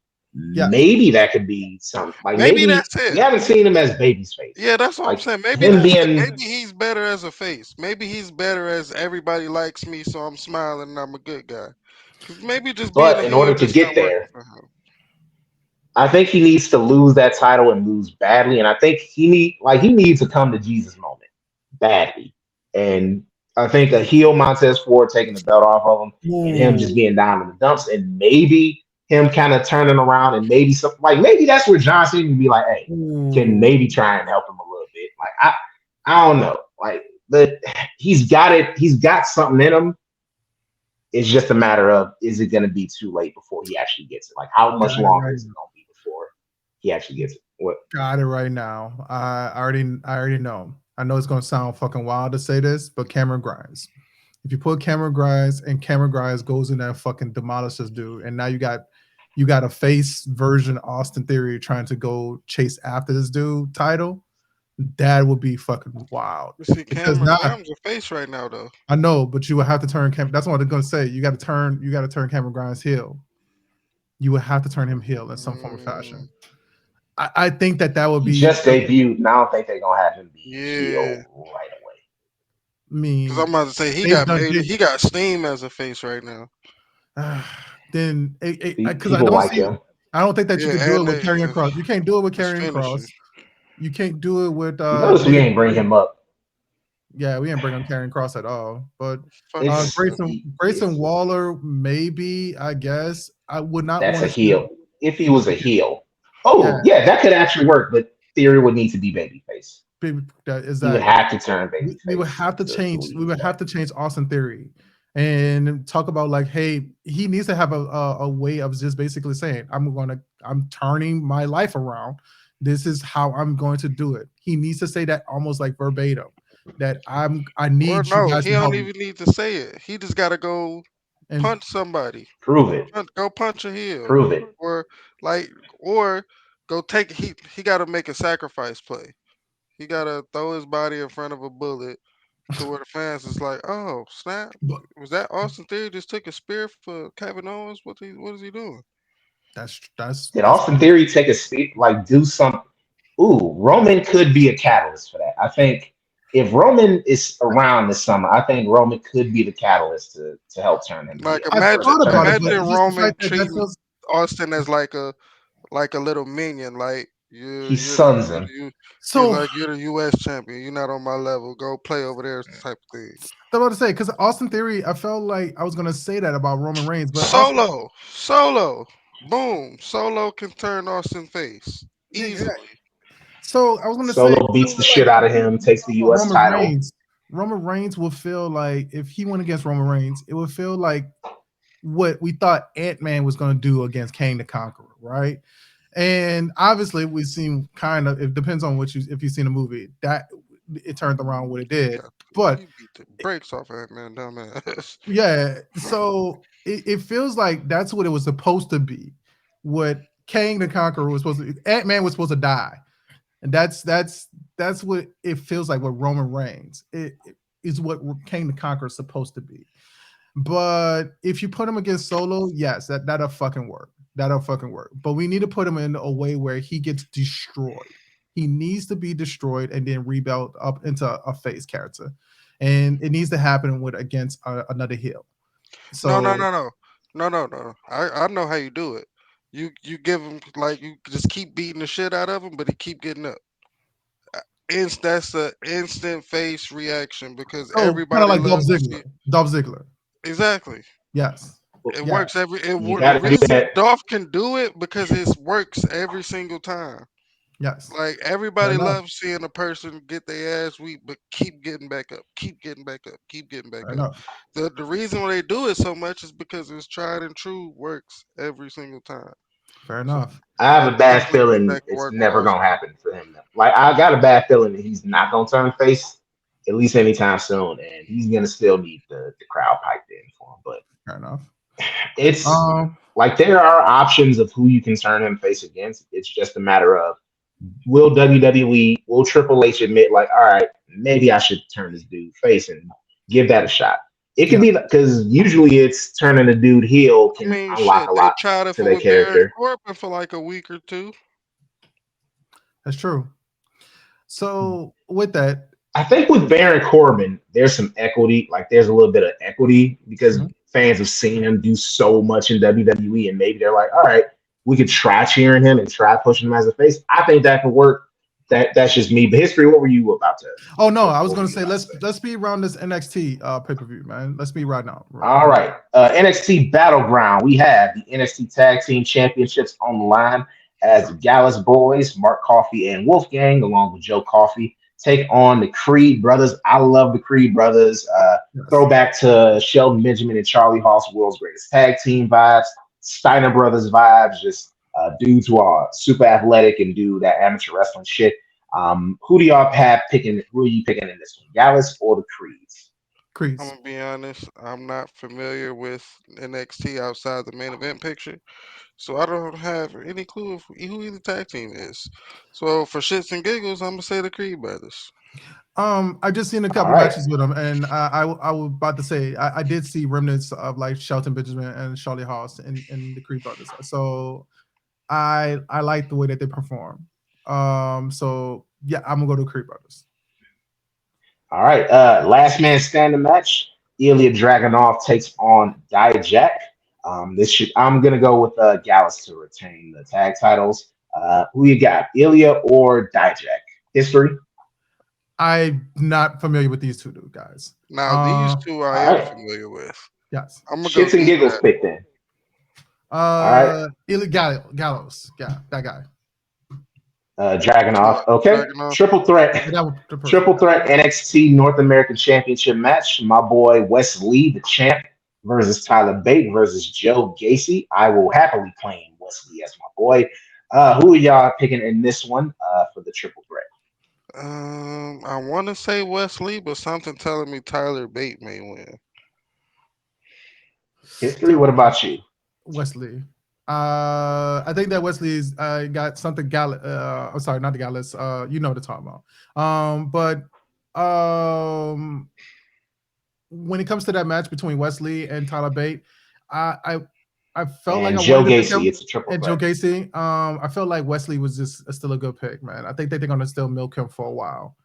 yeah. maybe that could be some. Like Maybe maybe that's we it. haven't seen him as baby's face. Yeah, that's what I'm Like saying. Maybe him that's it. being, Maybe he's better as a face. Maybe he's better as everybody likes me, so I'm smiling and I'm a good guy. Because maybe just being a but in order heel to just get not working there, for him. I think he needs to lose that title and lose badly. And I think he needs to come to Jesus moment badly. And I think a heel Montez Ford taking the belt off of him and him just Ooh, being down in the dumps and maybe him kind of turning around and maybe some like maybe that's where John Cena can be like, hey, can ooh. maybe try and help him a little bit. Like I don't know. Like but he's got it, he's got something in him. It's just a matter of is it going to be too late before he actually gets it? Like how much Got it longer right. is it going to be before he actually gets it? What? Got it right now. I already know. I know it's gonna sound fucking wild to say this, but Cameron Grimes. If you put Cameron Grimes and Cameron Grimes goes in there fucking demolishes dude, and now you got a face version of Austin Theory trying to go chase after this dude title, that would be fucking wild. You see, Because Cameron now Grimes a face right now, though. I know, but you would have to turn Cam. That's what I'm gonna say. You got to turn Cameron Grimes heel. You would have to turn him heel in some form of Mm, fashion. I think that would He be. just debuted, and I don't think they're gonna have him be yeah, heel right away. I because I'm mean, about to say he they've got done. made. He got steam as a face right now. Then because I People don't like see. him. I don't think that you could Yeah, do it and with Karrion Cross. You can't do it with his Karrion finisher. Cross. You can't do it with You notice we David ain't bring Bryan. him up. Yeah, we didn't bring on Karrion Cross at all. But Fuck him. It's Grayson Waller, maybe I guess I would not that's want a to see. heel. If he was a heel, Yeah, oh yeah, that could actually work. But Theory would need to be babyface. that He would exactly. have to turn We would babyface have to to change. We lose would that. have to change Austin Theory, and talk about like, hey, he needs to have a way of just basically saying, I'm turning my life around. This is how I'm going to do it. He needs to say that almost like verbatim. That I Well, need you no, guys he to don't help me. even need to say it. He just gotta go And punch somebody. Prove it. Go punch a heel, Prove it. or like, or go take. He got to make a sacrifice play. He got to throw his body in front of a bullet to where the fans is like, oh snap, but was that Austin Theory just took a spear for Kevin Owens? What is he doing? Did that's Austin Theory take a speed like do something? Ooh, Roman could be a catalyst for that. I think if Roman is around this summer, I think Roman could be the catalyst to help turn him Like heel I or to thought turn about it, him but imagine face. just the Roman fact that that treating feels Austin as like a little minion, like He suns him. so. you're the U.S. champion. You're not on my level. Go play over there, type of thing. I'm about to say because Austin Theory, I felt like I was gonna say that about Roman Reigns, but Austin, Solo, boom, Solo can turn Austin face yeah, easily. so I was gonna say, Solo beats the shit out of him, takes the U.S. Roman title. Reigns. Roman Reigns will feel like if he went against Roman Reigns, it would feel like what we thought Ant-Man was going to do against Kang the Conqueror, right? And obviously, we've seen kind of. It depends on if you've seen the movie that it turned around what it did, but He beat the brakes off Ant-Man, dumbass. yeah. So it feels like that's what it was supposed to be. What Kang the Conqueror was supposed to. Ant-Man was supposed to die. And that's what it feels like with Roman Reigns. It is what King the Conqueror is supposed to be. But if you put him against Solo, yes, that'll fucking work. That'll fucking work. But we need to put him in a way where he gets destroyed. He needs to be destroyed and then rebuilt up into a face character, and it needs to happen with against another heel. So No. No. I know how you do it. You give him like you just keep beating the shit out of him, but he keep getting up. That's a instant face reaction because Oh, kind of everybody like Dolph loves to see Ziggler. Dolph Ziggler. exactly. Yes. It Yeah. works every. You The got to do reason that. Dolph can do it because it works every single time. Yes. Like Fair everybody enough. loves seeing a person get their ass weak, but keep getting back up, keep getting back up, keep getting back Fair up. enough. The reason why they do it so much is because it's tried and true, works every single time. Fair So enough. I have a bad definitely get feeling back to it's work with never Dolph. gonna happen for him. Like I got a bad feeling that he's not gonna turn face at least anytime soon, and he's gonna still need the crowd piped in for him. But Fair enough. it's Um. like there are options of who you can turn him face against. It's just a matter of will WWE, will Triple H admit like, all right, maybe I should turn this dude face and give that a shot. It could Yeah. be because usually it's turning a dude heel I can mean, unlock shit, a they lot tried it to for their with Baron character. Corbin for like a week or two. That's true. So with that, I think with Baron Corbin, there's some equity. Like there's a little bit of equity because Mhm. fans have seen him do so much in WWE, and maybe they're like, all right, we could try cheering him and try pushing him as a face. I think that could work. That's just me. But history, what were you about to? oh no, I was What were gonna you say about to let's say? let's speed around this NXT pay per view, man. Let's speed right now. All right. NXT Battleground. We have the NXT Tag Team Championships on the line as Gallus Boys, Mark Coffey and Wolfgang, along with Joe Coffey, take on the Creed Brothers. I love the Creed Brothers. Yes. Throwback to Sheldon Benjamin and Charlie Haas, World's Greatest Tag Team vibes, Steiner Brothers vibes, just dudes who are super athletic and do that amateur wrestling shit. Who do y'all have picking? Who are you picking in this one, Gallus or the Creeds? I'm Crease. gonna be honest, I'm not familiar with NXT outside the main event picture. So I don't have any clue of who either tag team is. So for shits and giggles, I'm gonna say the Creed brothers. I just seen a All couple right. matches with him, and I was about to say I did see remnants of like Shelton Benjamin and Charlie Haas in the Creed brothers. So I like the way that they perform. So yeah, I'm gonna go to Creed brothers. All right. Last man standing match. Ilya Dragunov takes on Dijak. I'm gonna go with Gallus to retain the tag titles. Who you got? Ilya or Dijak? History. I'm not familiar with these two dude guys. Now these Uh, two I All am right. familiar with. yes. I'm gonna go Shits and giggles Dijak. picked in. All right. Ilya Gallows. Yeah, that guy. Dragunov. Okay. Dragunov. Triple threat. That was the person. Triple threat NXT North American Championship match. My boy Wes Lee, the champ, versus Tyler Bate versus Joe Gacy. I will happily claim Wes Lee as my boy. Who are y'all picking in this one for the triple threat? I want to say Wesley, but something telling me Tyler Bate may win. History. What about you? Wesley. I think that Wesley's got something I'm sorry, not the Gallus. You know what I'm talking about. But when it comes to that match between Wesley and Tyler Bate, I I, I felt like And I Joe wanted to pick Gacy. him It's a triple and Joe threat. Gacy. I felt like Wesley was just still a good pick, man. I think that they're gonna still milk him for a while.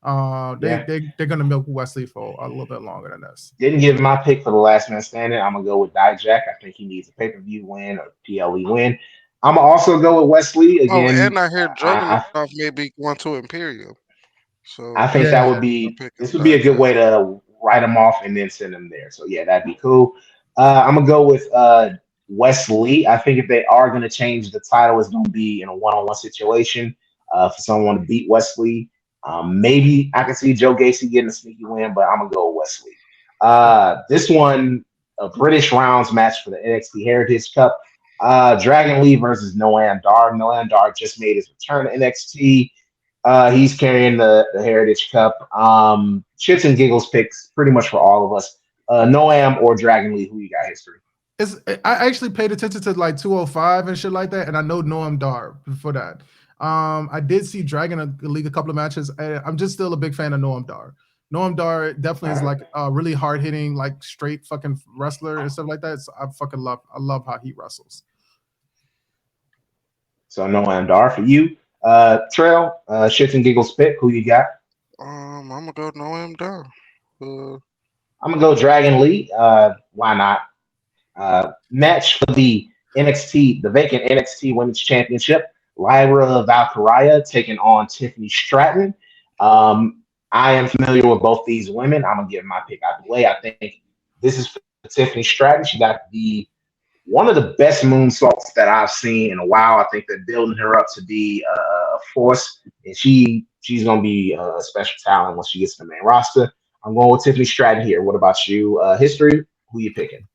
Yeah. They're gonna milk Wesley for a little bit longer than this. Didn't give my pick for the last man standing. I'm gonna go with Dijak. I think he needs a pay per view win or PLE win. I'm gonna also go with Wesley Oh, again. and I hear I, Dragunov may be going to Imperium. I So think that Yeah, would I'm be picking this would be a good Dijak. way to write them off and then send them there. So yeah, that'd be cool. I'm gonna go with Wesley. I think if they are gonna change the title, it's gonna be in a one-on-one situation for someone to beat Wesley. Maybe I can see Joe Gacy getting a sneaky win, but I'm gonna go with Wesley. This one, a British rounds match for the NXT Heritage Cup. Dragon Lee versus Noam Dar. Noam Dar just made his return to NXT. He's carrying the Heritage Cup. Shits and giggles picks pretty much for all of us. Noam or Dragon Lee, who you got history? I actually paid attention to like 205 and shit like that, and I know Noam Dar for that. I did see Dragon League a couple of matches. I'm just still a big fan of Noam Dar. Noam Dar definitely All is right. like a really hard hitting, like straight fucking wrestler and stuff like that. So I love how he wrestles. So Noam Dar for you. Trail, Shits and giggles pick, who you got? I'm gonna go Noam Dar. Uh, I'm gonna go Dragon Lee. Why not? Match for the NXT, the vacant NXT Women's Championship. Lyra Valkyria taking on Tiffany Stratton. I am familiar with both these women. I'm gonna give my pick out the way. I think this is for Tiffany Stratton. She got one of the best moonsaults that I've seen in a while. I think they're building her up to be a force, and she's gonna be a special talent once she gets to the main roster. I'm going with Tiffany Stratton here. What about you? History? Who you picking?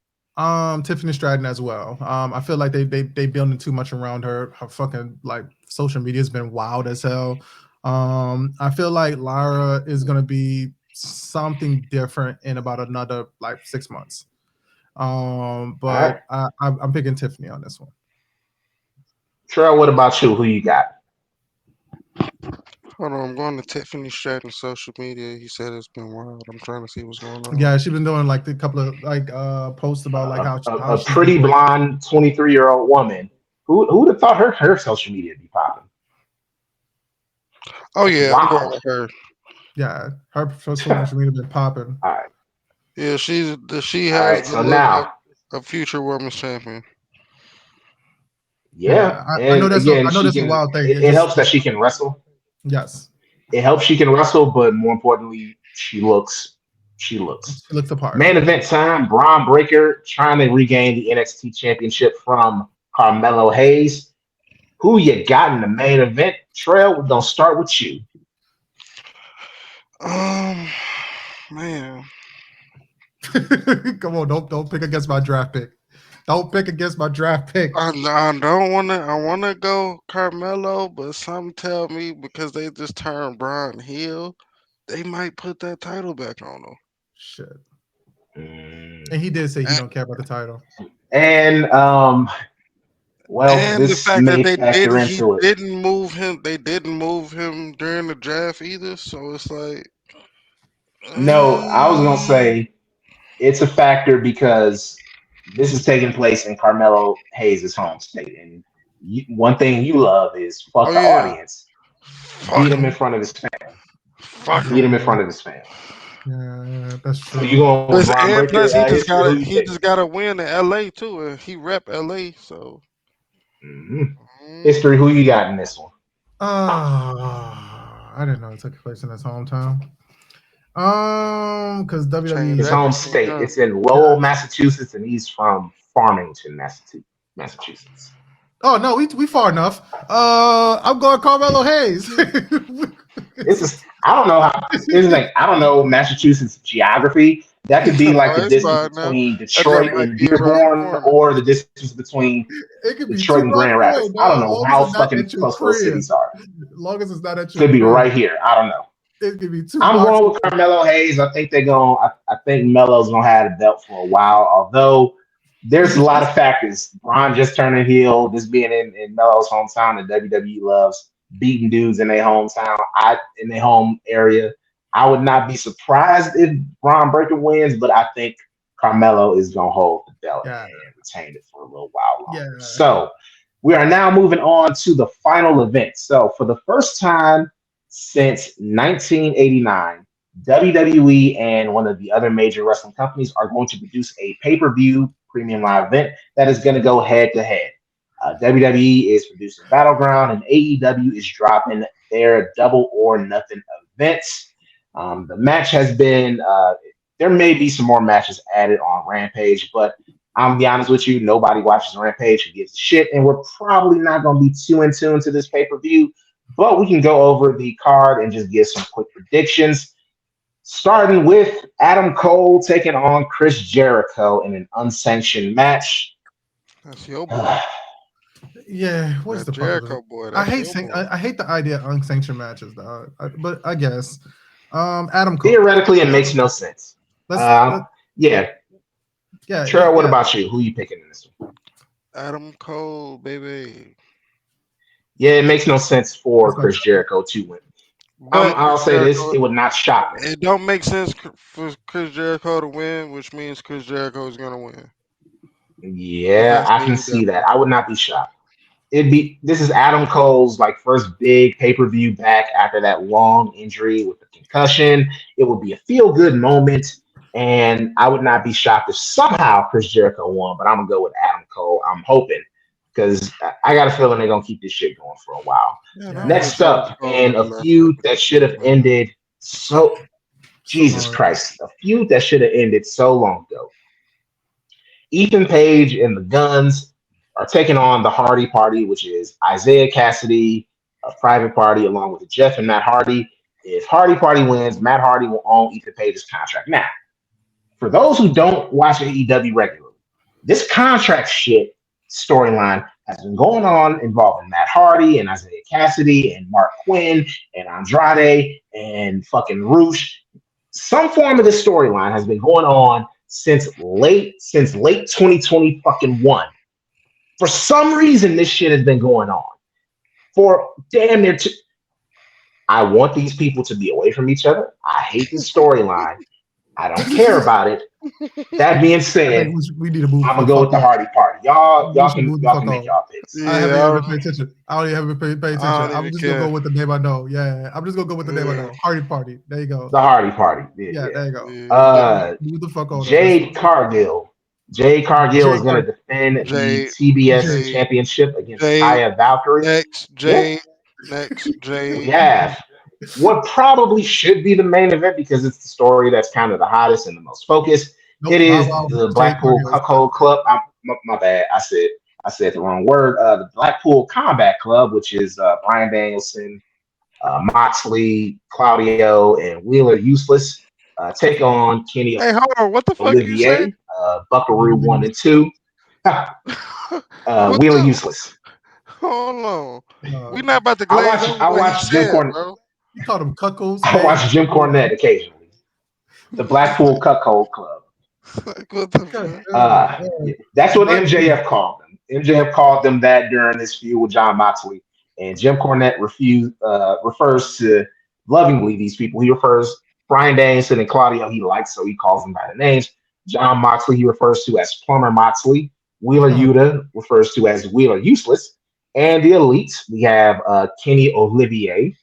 Tiffany Stratton as well. I feel like they building too much around her. Her fucking like social media has been wild as hell. I feel like Lyra is gonna be something different in about another like 6 months. But I'm picking Tiffany on this one. Trell, what about you? Who you got? Hold on, I'm going to Tiffany Stratton's social media. He said it's been wild. I'm trying to see what's going on. Yeah, she's been doing like a couple of like posts about like how a pretty blonde 23-year-old woman. Who'd have thought her social media would be popping? Oh yeah, wow. I'm going with her. Yeah, her social media been popping. All right. Yeah, she has right, so now a future women's champion. Yeah, I know that's again, a wild thing. It helps that she can wrestle. Yes, it helps she can wrestle, but more importantly, she looks the part. Main event time: Braun Breaker trying to regain the NXT Championship from Carmelo Hayes. Who you got in the main event? Trail, we're gonna start with you. Man. Come on, don't pick against my draft pick. Don't pick against my draft pick. I don't want to. I want to go Carmelo, but some tell me because they just turned Braun heel, they might put that title back on him. Shit. And he did say he don't care about the title. And well, and this the fact may that they didn't move him. They didn't move him during the draft either. So it's like. No, I was gonna say it's a factor because this is taking place in Carmelo Hayes' home state, and one thing you love is fuck the audience. Beat him in front of his fans. Beat him in front of his fans. Yeah, that's true. So you going with Braun Breaker? Plus, he just got to win in LA too, and he rep LA. So history. Who you got in this one? I didn't know it took place in his hometown. Because WWE his home state. It's in Lowell, Massachusetts, and he's from Farmington, Massachusetts. Oh no, we far enough. I'm going Carmelo Hayes. I don't know how. I don't know Massachusetts geography. That could be like the distance between Detroit and Dearborn, or the distance between Detroit and Grand Rapids. I don't know how fucking close those cities are. As long as it's not at your could be right here. I don't know. It could be I'm going with Carmelo Hayes. I think I think Melo's gonna have the belt for a while. Although there's a lot of factors. Braun just turning heel. This being in Melo's hometown, and WWE loves beating dudes in their hometown. In their home area. I would not be surprised if Braun Breaker wins, but I think Carmelo is gonna hold the belt and retain it for a little while longer. Yeah. So we are now moving on to the final event. So for the first time since 1989, WWE and one of the other major wrestling companies are going to produce a pay-per-view premium live event that is going to go head-to-head. WWE is producing Battleground, and AEW is dropping their Double or Nothing events. The match has been, there may be some more matches added on Rampage, but I'm gonna be honest with you, nobody watches Rampage who gives a shit, and we're probably not going to be too in tune to this pay-per-view, but we can go over the card and just give some quick predictions. Starting with Adam Cole taking on Chris Jericho in an unsanctioned match. That's your boy. Yeah, what's the Jericho boy? I hate the idea of unsanctioned matches, though. But I guess Adam Cole. Theoretically, it makes no sense. Yeah. Trey, what about you? Who are you picking in this one? Adam Cole, baby. Yeah, it makes no sense for Chris Jericho to win. I'll say this: it would not shock me. It don't make sense for Chris Jericho to win, which means Chris Jericho is gonna win. Yeah, I can see that. I would not be shocked. This is Adam Cole's first big pay-per-view back after that long injury with the concussion. It would be a feel-good moment. And I would not be shocked if somehow Chris Jericho won, but I'm gonna go with Adam Cole. I'm hoping because I got a feeling they're gonna keep this shit going for a while. Man, Yeah. I wish Next Adam up, Cole and would a have left feud that that should have WWE. ended so So Jesus long. Christ, a feud that should have ended so long ago. Ethan Page and the Guns are taking on the Hardy Party, which is Isaiah Cassidy, a private party, along with Jeff and Matt Hardy. If Hardy Party wins, Matt Hardy will own Ethan Page's contract. Now, for those who don't watch AEW regularly, this contract shit storyline has been going on involving Matt Hardy and Isaiah Cassidy and Mark Quinn and Andrade and fucking Roosh. Some form of this storyline has been going on since late 2020 fucking one. For some reason, this shit has been going on for damn near. I want these people to be away from each other. I hate this storyline. I don't care about it. That being I said, think we need to move I'm the gonna go fuck with the on. Hardy Party. Y'all, We y'all should can move the y'all fuck can make on. y'all picks. I haven't Yeah, even paid attention. I don't even pay attention. don't I'm even just gonna go care. with the name I know. Yeah, I'm just gonna go with the name I Yeah, know. Hardy Party. There you go. The Hardy Party. Yeah, there you go. yeah. Move the fuck on this Jade one. Cargill. Jade Cargill is Jake gonna Hart. defend the Jade, TBS Jade. Jade, championship against Jade. Taya Valkyrie. Next, Yeah, Jade. Next, we Jade. have what probably should be the main event because it's the story that's kind of the hottest and the most focused. It Nope. Bow is Wow. the Jade Blackpool Cargill. Cuckold Club. My bad. I said the wrong word. The Blackpool Combat Club, which is Brian Danielson, Moxley, Claudio, and Wheeler Useless, take on Kenny Hey, hold on. What the fuck you say? Olivier, Buckaroo 1 and 2, What Wheeler the? Useless. Hold on. Uh, We not about to I glaze watch over I what he watch Jim said, Cornette. bro. you call them cuckolds, I man. watch Jim Cornette occasionally. The Blackpool Cuckold Club. Like, what the God fuck? damn. That's what Blackpool. MJF called them. MJF called them that during this feud with John Moxley, and Jim Cornette refers to lovingly these people. He refers Brian Danielson and Claudio he likes, so he calls them by the names. John Moxley he refers to as Plumber Moxley. Wheeler Uh-huh. Yuta refers to as Wheeler Useless. And the Elites, we have Kenny Olivier,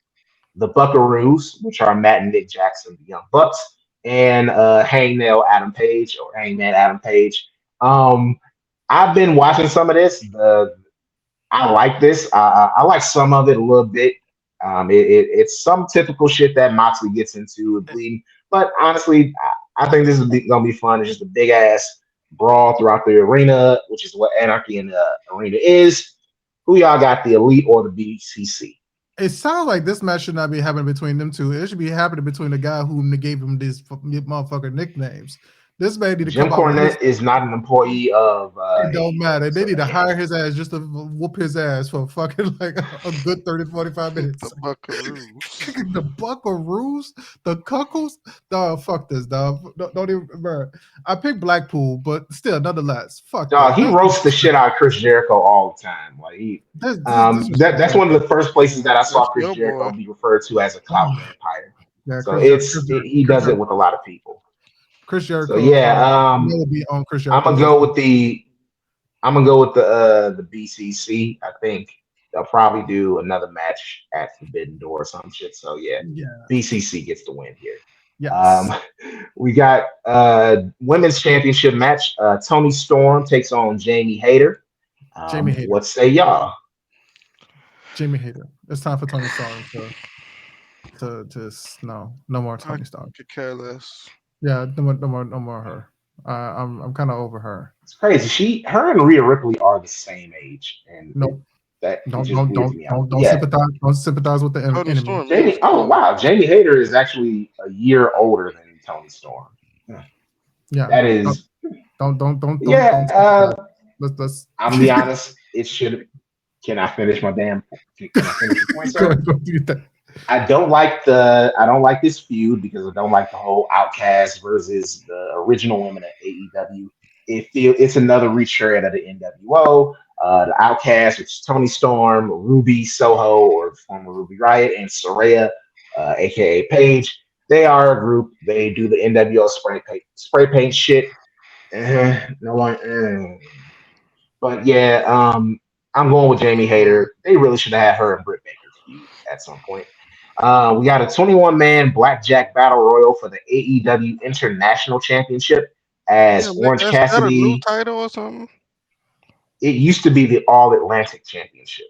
the Buckaroos, which are Matt and Nick Jackson, the Young Bucks, and Hangnail Adam Page or Hangman Adam Page. Um, I've been watching some of this. I like this. I like some of it a little bit. It's some typical shit that Moxley gets into with bleeding, but honestly, I think this is gonna be fun. It's just a big ass brawl throughout the arena, which is what Anarchy in the Arena is. Who y'all got, the Elite or the BCC? It sounds like this match should not be happening between them two. It should be happening between the guy who gave him these motherfucking nicknames. This man need to Jim come out with his. Cornette is not an employee of It don't matter. AEW, They so need to that hire can't his ass just to whoop his ass for fucking like a good 30, 45 minutes. The Buckaroos. The Buckaroos, the Cuckles, dog, fuck this, dog. Don't even, bro. I picked Blackpool, but still, nonetheless, fuck dog, this. he roasts the shit out of Chris Jericho all the time. Like that's one of the first places that I saw That's Chris your Jericho boy. be referred to as a clout vampire. Yeah, So he does it with a lot of people. Chris So Jericho. yeah, Will be on Chris I'm Jericho. gonna go with the BCC. I think they'll probably do another match at Forbidden Door or some shit. So yeah, Yeah. BCC gets the win here. Yes. We got women's championship match. Tony Storm takes on Jamie Hayter. Jamie Hayter. What say y'all? Jamie Hayter. It's time for Tony Storm to no more Tony Storm. Could care less. Yeah, no more her. I'm kind of over her. It's crazy. Her and Rhea Ripley are the same age, and Nope. that Don't just weirds me out. don't Yeah. sympathize. Don't sympathize with the Tony enemy. Storm Jamie. is Oh cool. wow, Jamie Hayter is actually a year older than Tony Storm. Yeah. That is. Don't. Yeah. Let's. I'm gonna be honest. It should. Can I finish my damn? Can I finish the point, sir? Go do that. I don't like this feud because I don't like the whole Outcast versus the original women at AEW. It's another retread of the NWO. The Outcast, which is Tony Storm, Ruby Soho, or former Ruby Riot, and Soraya, aka Paige. They are a group. They do the NWO spray paint shit. No one. But yeah, I'm going with Jamie Hayter. They really should have had her and Britt Baker feud at some point. We got a 21-man blackjack battle royal for the AEW International Championship as Damn, Orange that's that a new Cassidy. title or something? It used to be the All Atlantic Championship,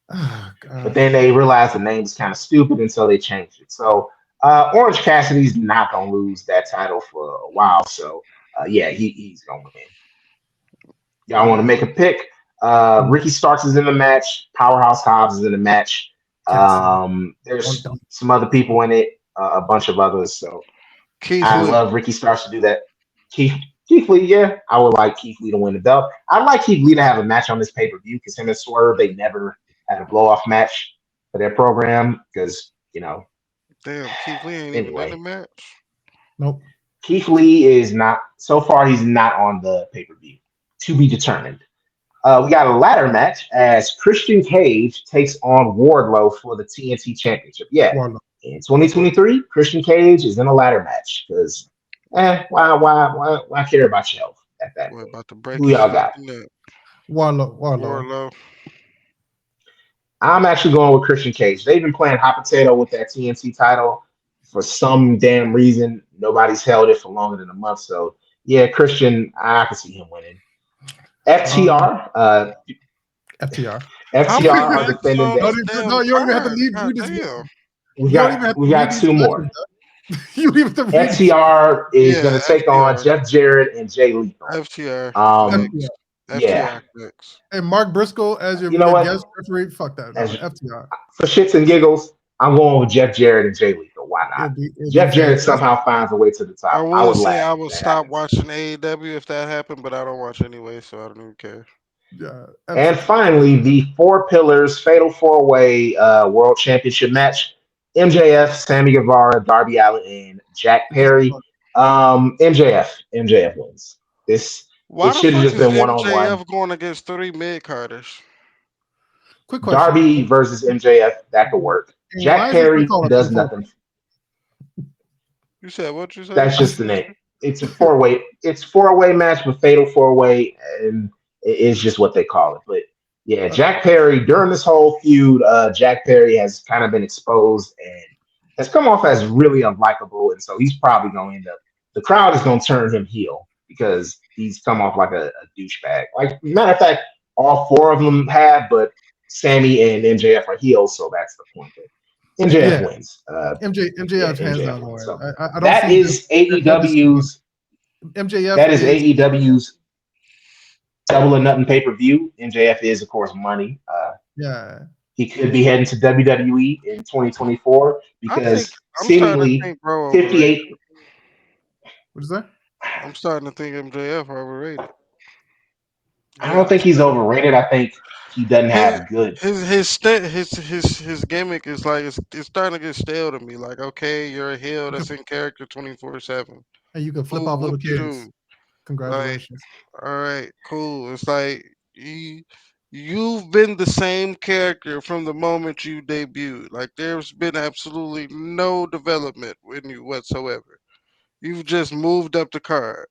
Oh, but God. then they realized the name was kind of stupid, and so they changed it. So Orange Cassidy's not gonna lose that title for a while. So yeah, he's gonna win. Y'all want to make a pick? Ricky Starks is in the match. Powerhouse Hobbs is in the match. Cassidy. There's Don't. some other people in it, a bunch of others. So Keith I Lee. love Ricky Starks to do that. Keith, Keith Lee, yeah, I would like Keith Lee to win the belt. I'd like Keith Lee to have a match on this pay per view because him and Swerve, they never had a blow off match for their program because, Damn, Keith Lee ain't even in the anyway, match. Nope. Keith Lee is not, so far, he's not on the pay per view. To be determined. We got a ladder match as Christian Cage takes on Wardlow for the TNT Championship. Yeah, Warlock. in 2023, Christian Cage is in a ladder match because, why care about your health at that We're point? about to break Who his y'all got? fucking neck. Warlock. Warlow. I'm actually going with Christian Cage. They've been playing hot potato with that TNT title for some damn reason. Nobody's held it for longer than a month. So, yeah, Christian, I can see him winning. FTR, FTR. How FTR many are matches defending on that. this damn No, you don't even have to card? leave. God damn. We You don't even have got we to read got these two matches, more. dog. You don't even have to read these. FTR is Yeah, going to take on FTR. Jeff Jarrett and Jay Lethal. FTR. Um, Next. yeah, FTR next. And Mark Briscoe as you know your guest what? referee. Fuck that. No, As FTR. for shits and giggles, I'm going with Jeff Jarrett and Jay Lethal. Why not? It'll be Jeff Jarrett fantastic. somehow finds a way to the I top. I will would say laugh I if will that stop happens. watching AEW if that happened, but I don't watch anyway, so I don't even care. Yeah, And FTR. finally, the Four Pillars Fatal Four Way World Championship match: MJF, Sammy Guevara, Darby Allin, and Jack Perry. MJF wins. Why It the should have fuck just is been one on one. MJF going against 3 mid-carders? Quick question. Darby versus MJF, that could work. And why Jack is this Perry called a does fatal nothing. You said what you said? That's just the name. It's a four-way. It's four-way match, but fatal four-way, and it's just what they call it. But yeah, Jack Perry during this whole feud, Jack Perry has kind of been exposed and has come off as really unlikable, and so he's probably going to end up. The crowd is going to turn him heel because he's come off like a douchebag. Like matter of fact, all four of them have, but Sammy and MJF are heels, so that's the point. But MJF Yeah. wins. MJF hands MJF down wins. going. So I don't that see is AEW's. MJF. That is AEW's Double or Nothing pay per view. MJF is, of course, money. Yeah. He could be heading to WWE in 2024 because I'm starting to seemingly think bro overrated. 58. What is that? I'm starting to think MJF overrated. I don't think he's overrated. I think he doesn't have good. His gimmick is like it's starting to get stale to me. Like, okay, you're a heel that's in character 24/7. And you can flip off little kids. Like, Congratulations. all right, cool. It's like you've been the same character from the moment you debuted. Like, there's been absolutely no development in you whatsoever. You've just moved up the card,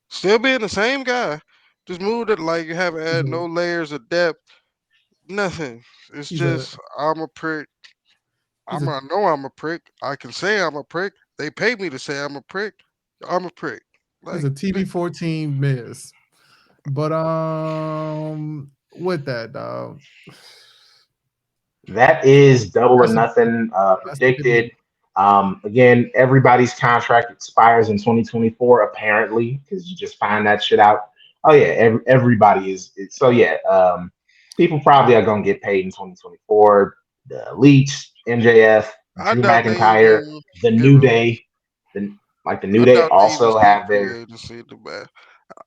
still being the same guy. Just moved it like you haven't had no layers of depth. Nothing. It's He's just I'm a prick. I know I'm a prick. I can say I'm a prick. They pay me to say I'm a prick. I'm a prick. He's a TV-14 Miz. But with that, that is Double or Nothing predicted. Again, everybody's contract expires in 2024, apparently, because you just find that shit out. Oh yeah, everybody is. So yeah, people probably are gonna get paid in 2024. The Elite, MJF, Drew McIntyre, the New Day, the New Day also have their.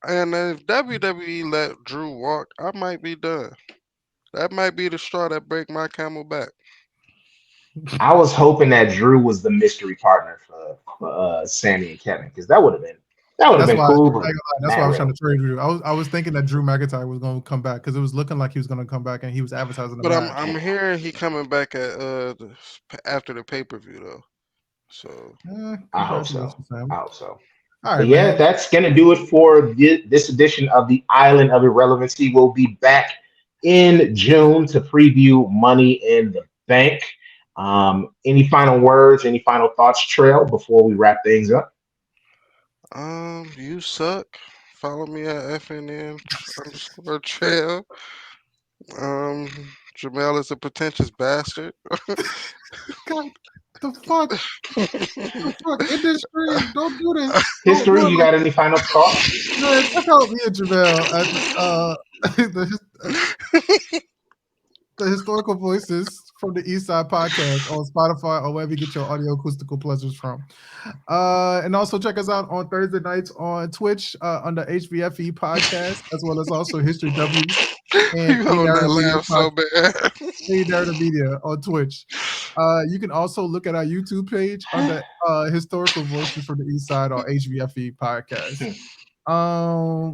And if WWE let Drew walk, I might be done. That might be the straw that break my camel back. I was hoping that Drew was the mystery partner for Sammy and Kevin because that would have been cool. That's why I was trying to trade Drew. I was thinking that Drew McIntyre was going to come back because it was looking like he was going to come back and he was advertising. But I'm hearing he coming back at after the pay-per-view though. So I hope so. All right, yeah, that's gonna do it for this edition of the Island of Irrelevancy. We'll be back in June to preview Money in the Bank. Any final words? Any final thoughts, Trail, before we wrap things up? You suck. Follow me at FNN_trail. Um, Jamel is a pretentious bastard. God, the fuck, the fuck, industry, don't do this. Don't History, do it you like got any final thoughts? man. Check out me and Jamel at the Historical Voices from the East Side podcast on Spotify or wherever you get your audio acoustical pleasures from. And also check us out on Thursday nights on Twitch under HVFE podcast, as well as also History W's and You A hold that Narrative Media laugh so bad. A Narrative Media on Twitch. You can also look at our YouTube page under Historical Voices from the East Side or HVFE podcast.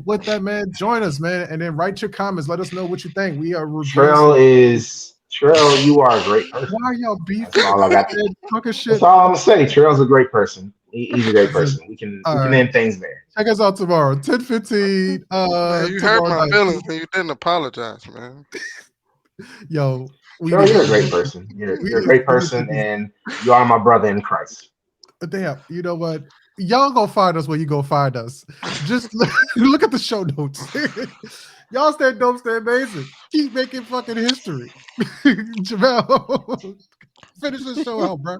With that, man, join us, man, and then write your comments. Let us know what you think. We are reviewing Trail, you are a great person. why are y'all That's beefing? all I got. Talking That's shit. all I'm gonna say. Trail's a great person. He's a great person. We can All end things there. Check us out tomorrow, 10:15. Man, you hurt Tomorrow my night. feelings and you didn't apologize, man. Yo, Trail, you're a great person. You're a great person, and you are my brother in Christ. Damn, you know what? Y'all gonna find us where you gonna find us. Just look at the show notes. Y'all stay dope, stay amazing. Keep making fucking history. Jamel, finish the show out, bro.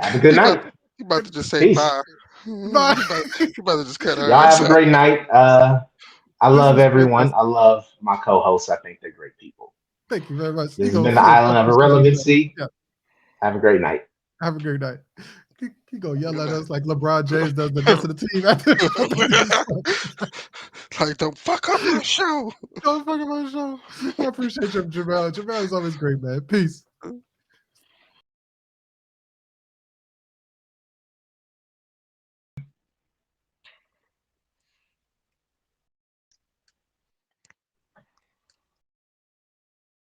Have a good night. You about to just say Peace. bye. Bye. You about to just cut her Y'all ass have a out. great night. I love everyone. I love my co-hosts. I think they're great people. Thank you very much. This has been the Island of Irrelevancy. Yeah. Have a great night. Have a great night. He go yell at us like LeBron James does the rest of the team. After Like, don't fuck up my show. don't fuck up my show. I appreciate you, Jamel. Jamel is always great, man. Peace.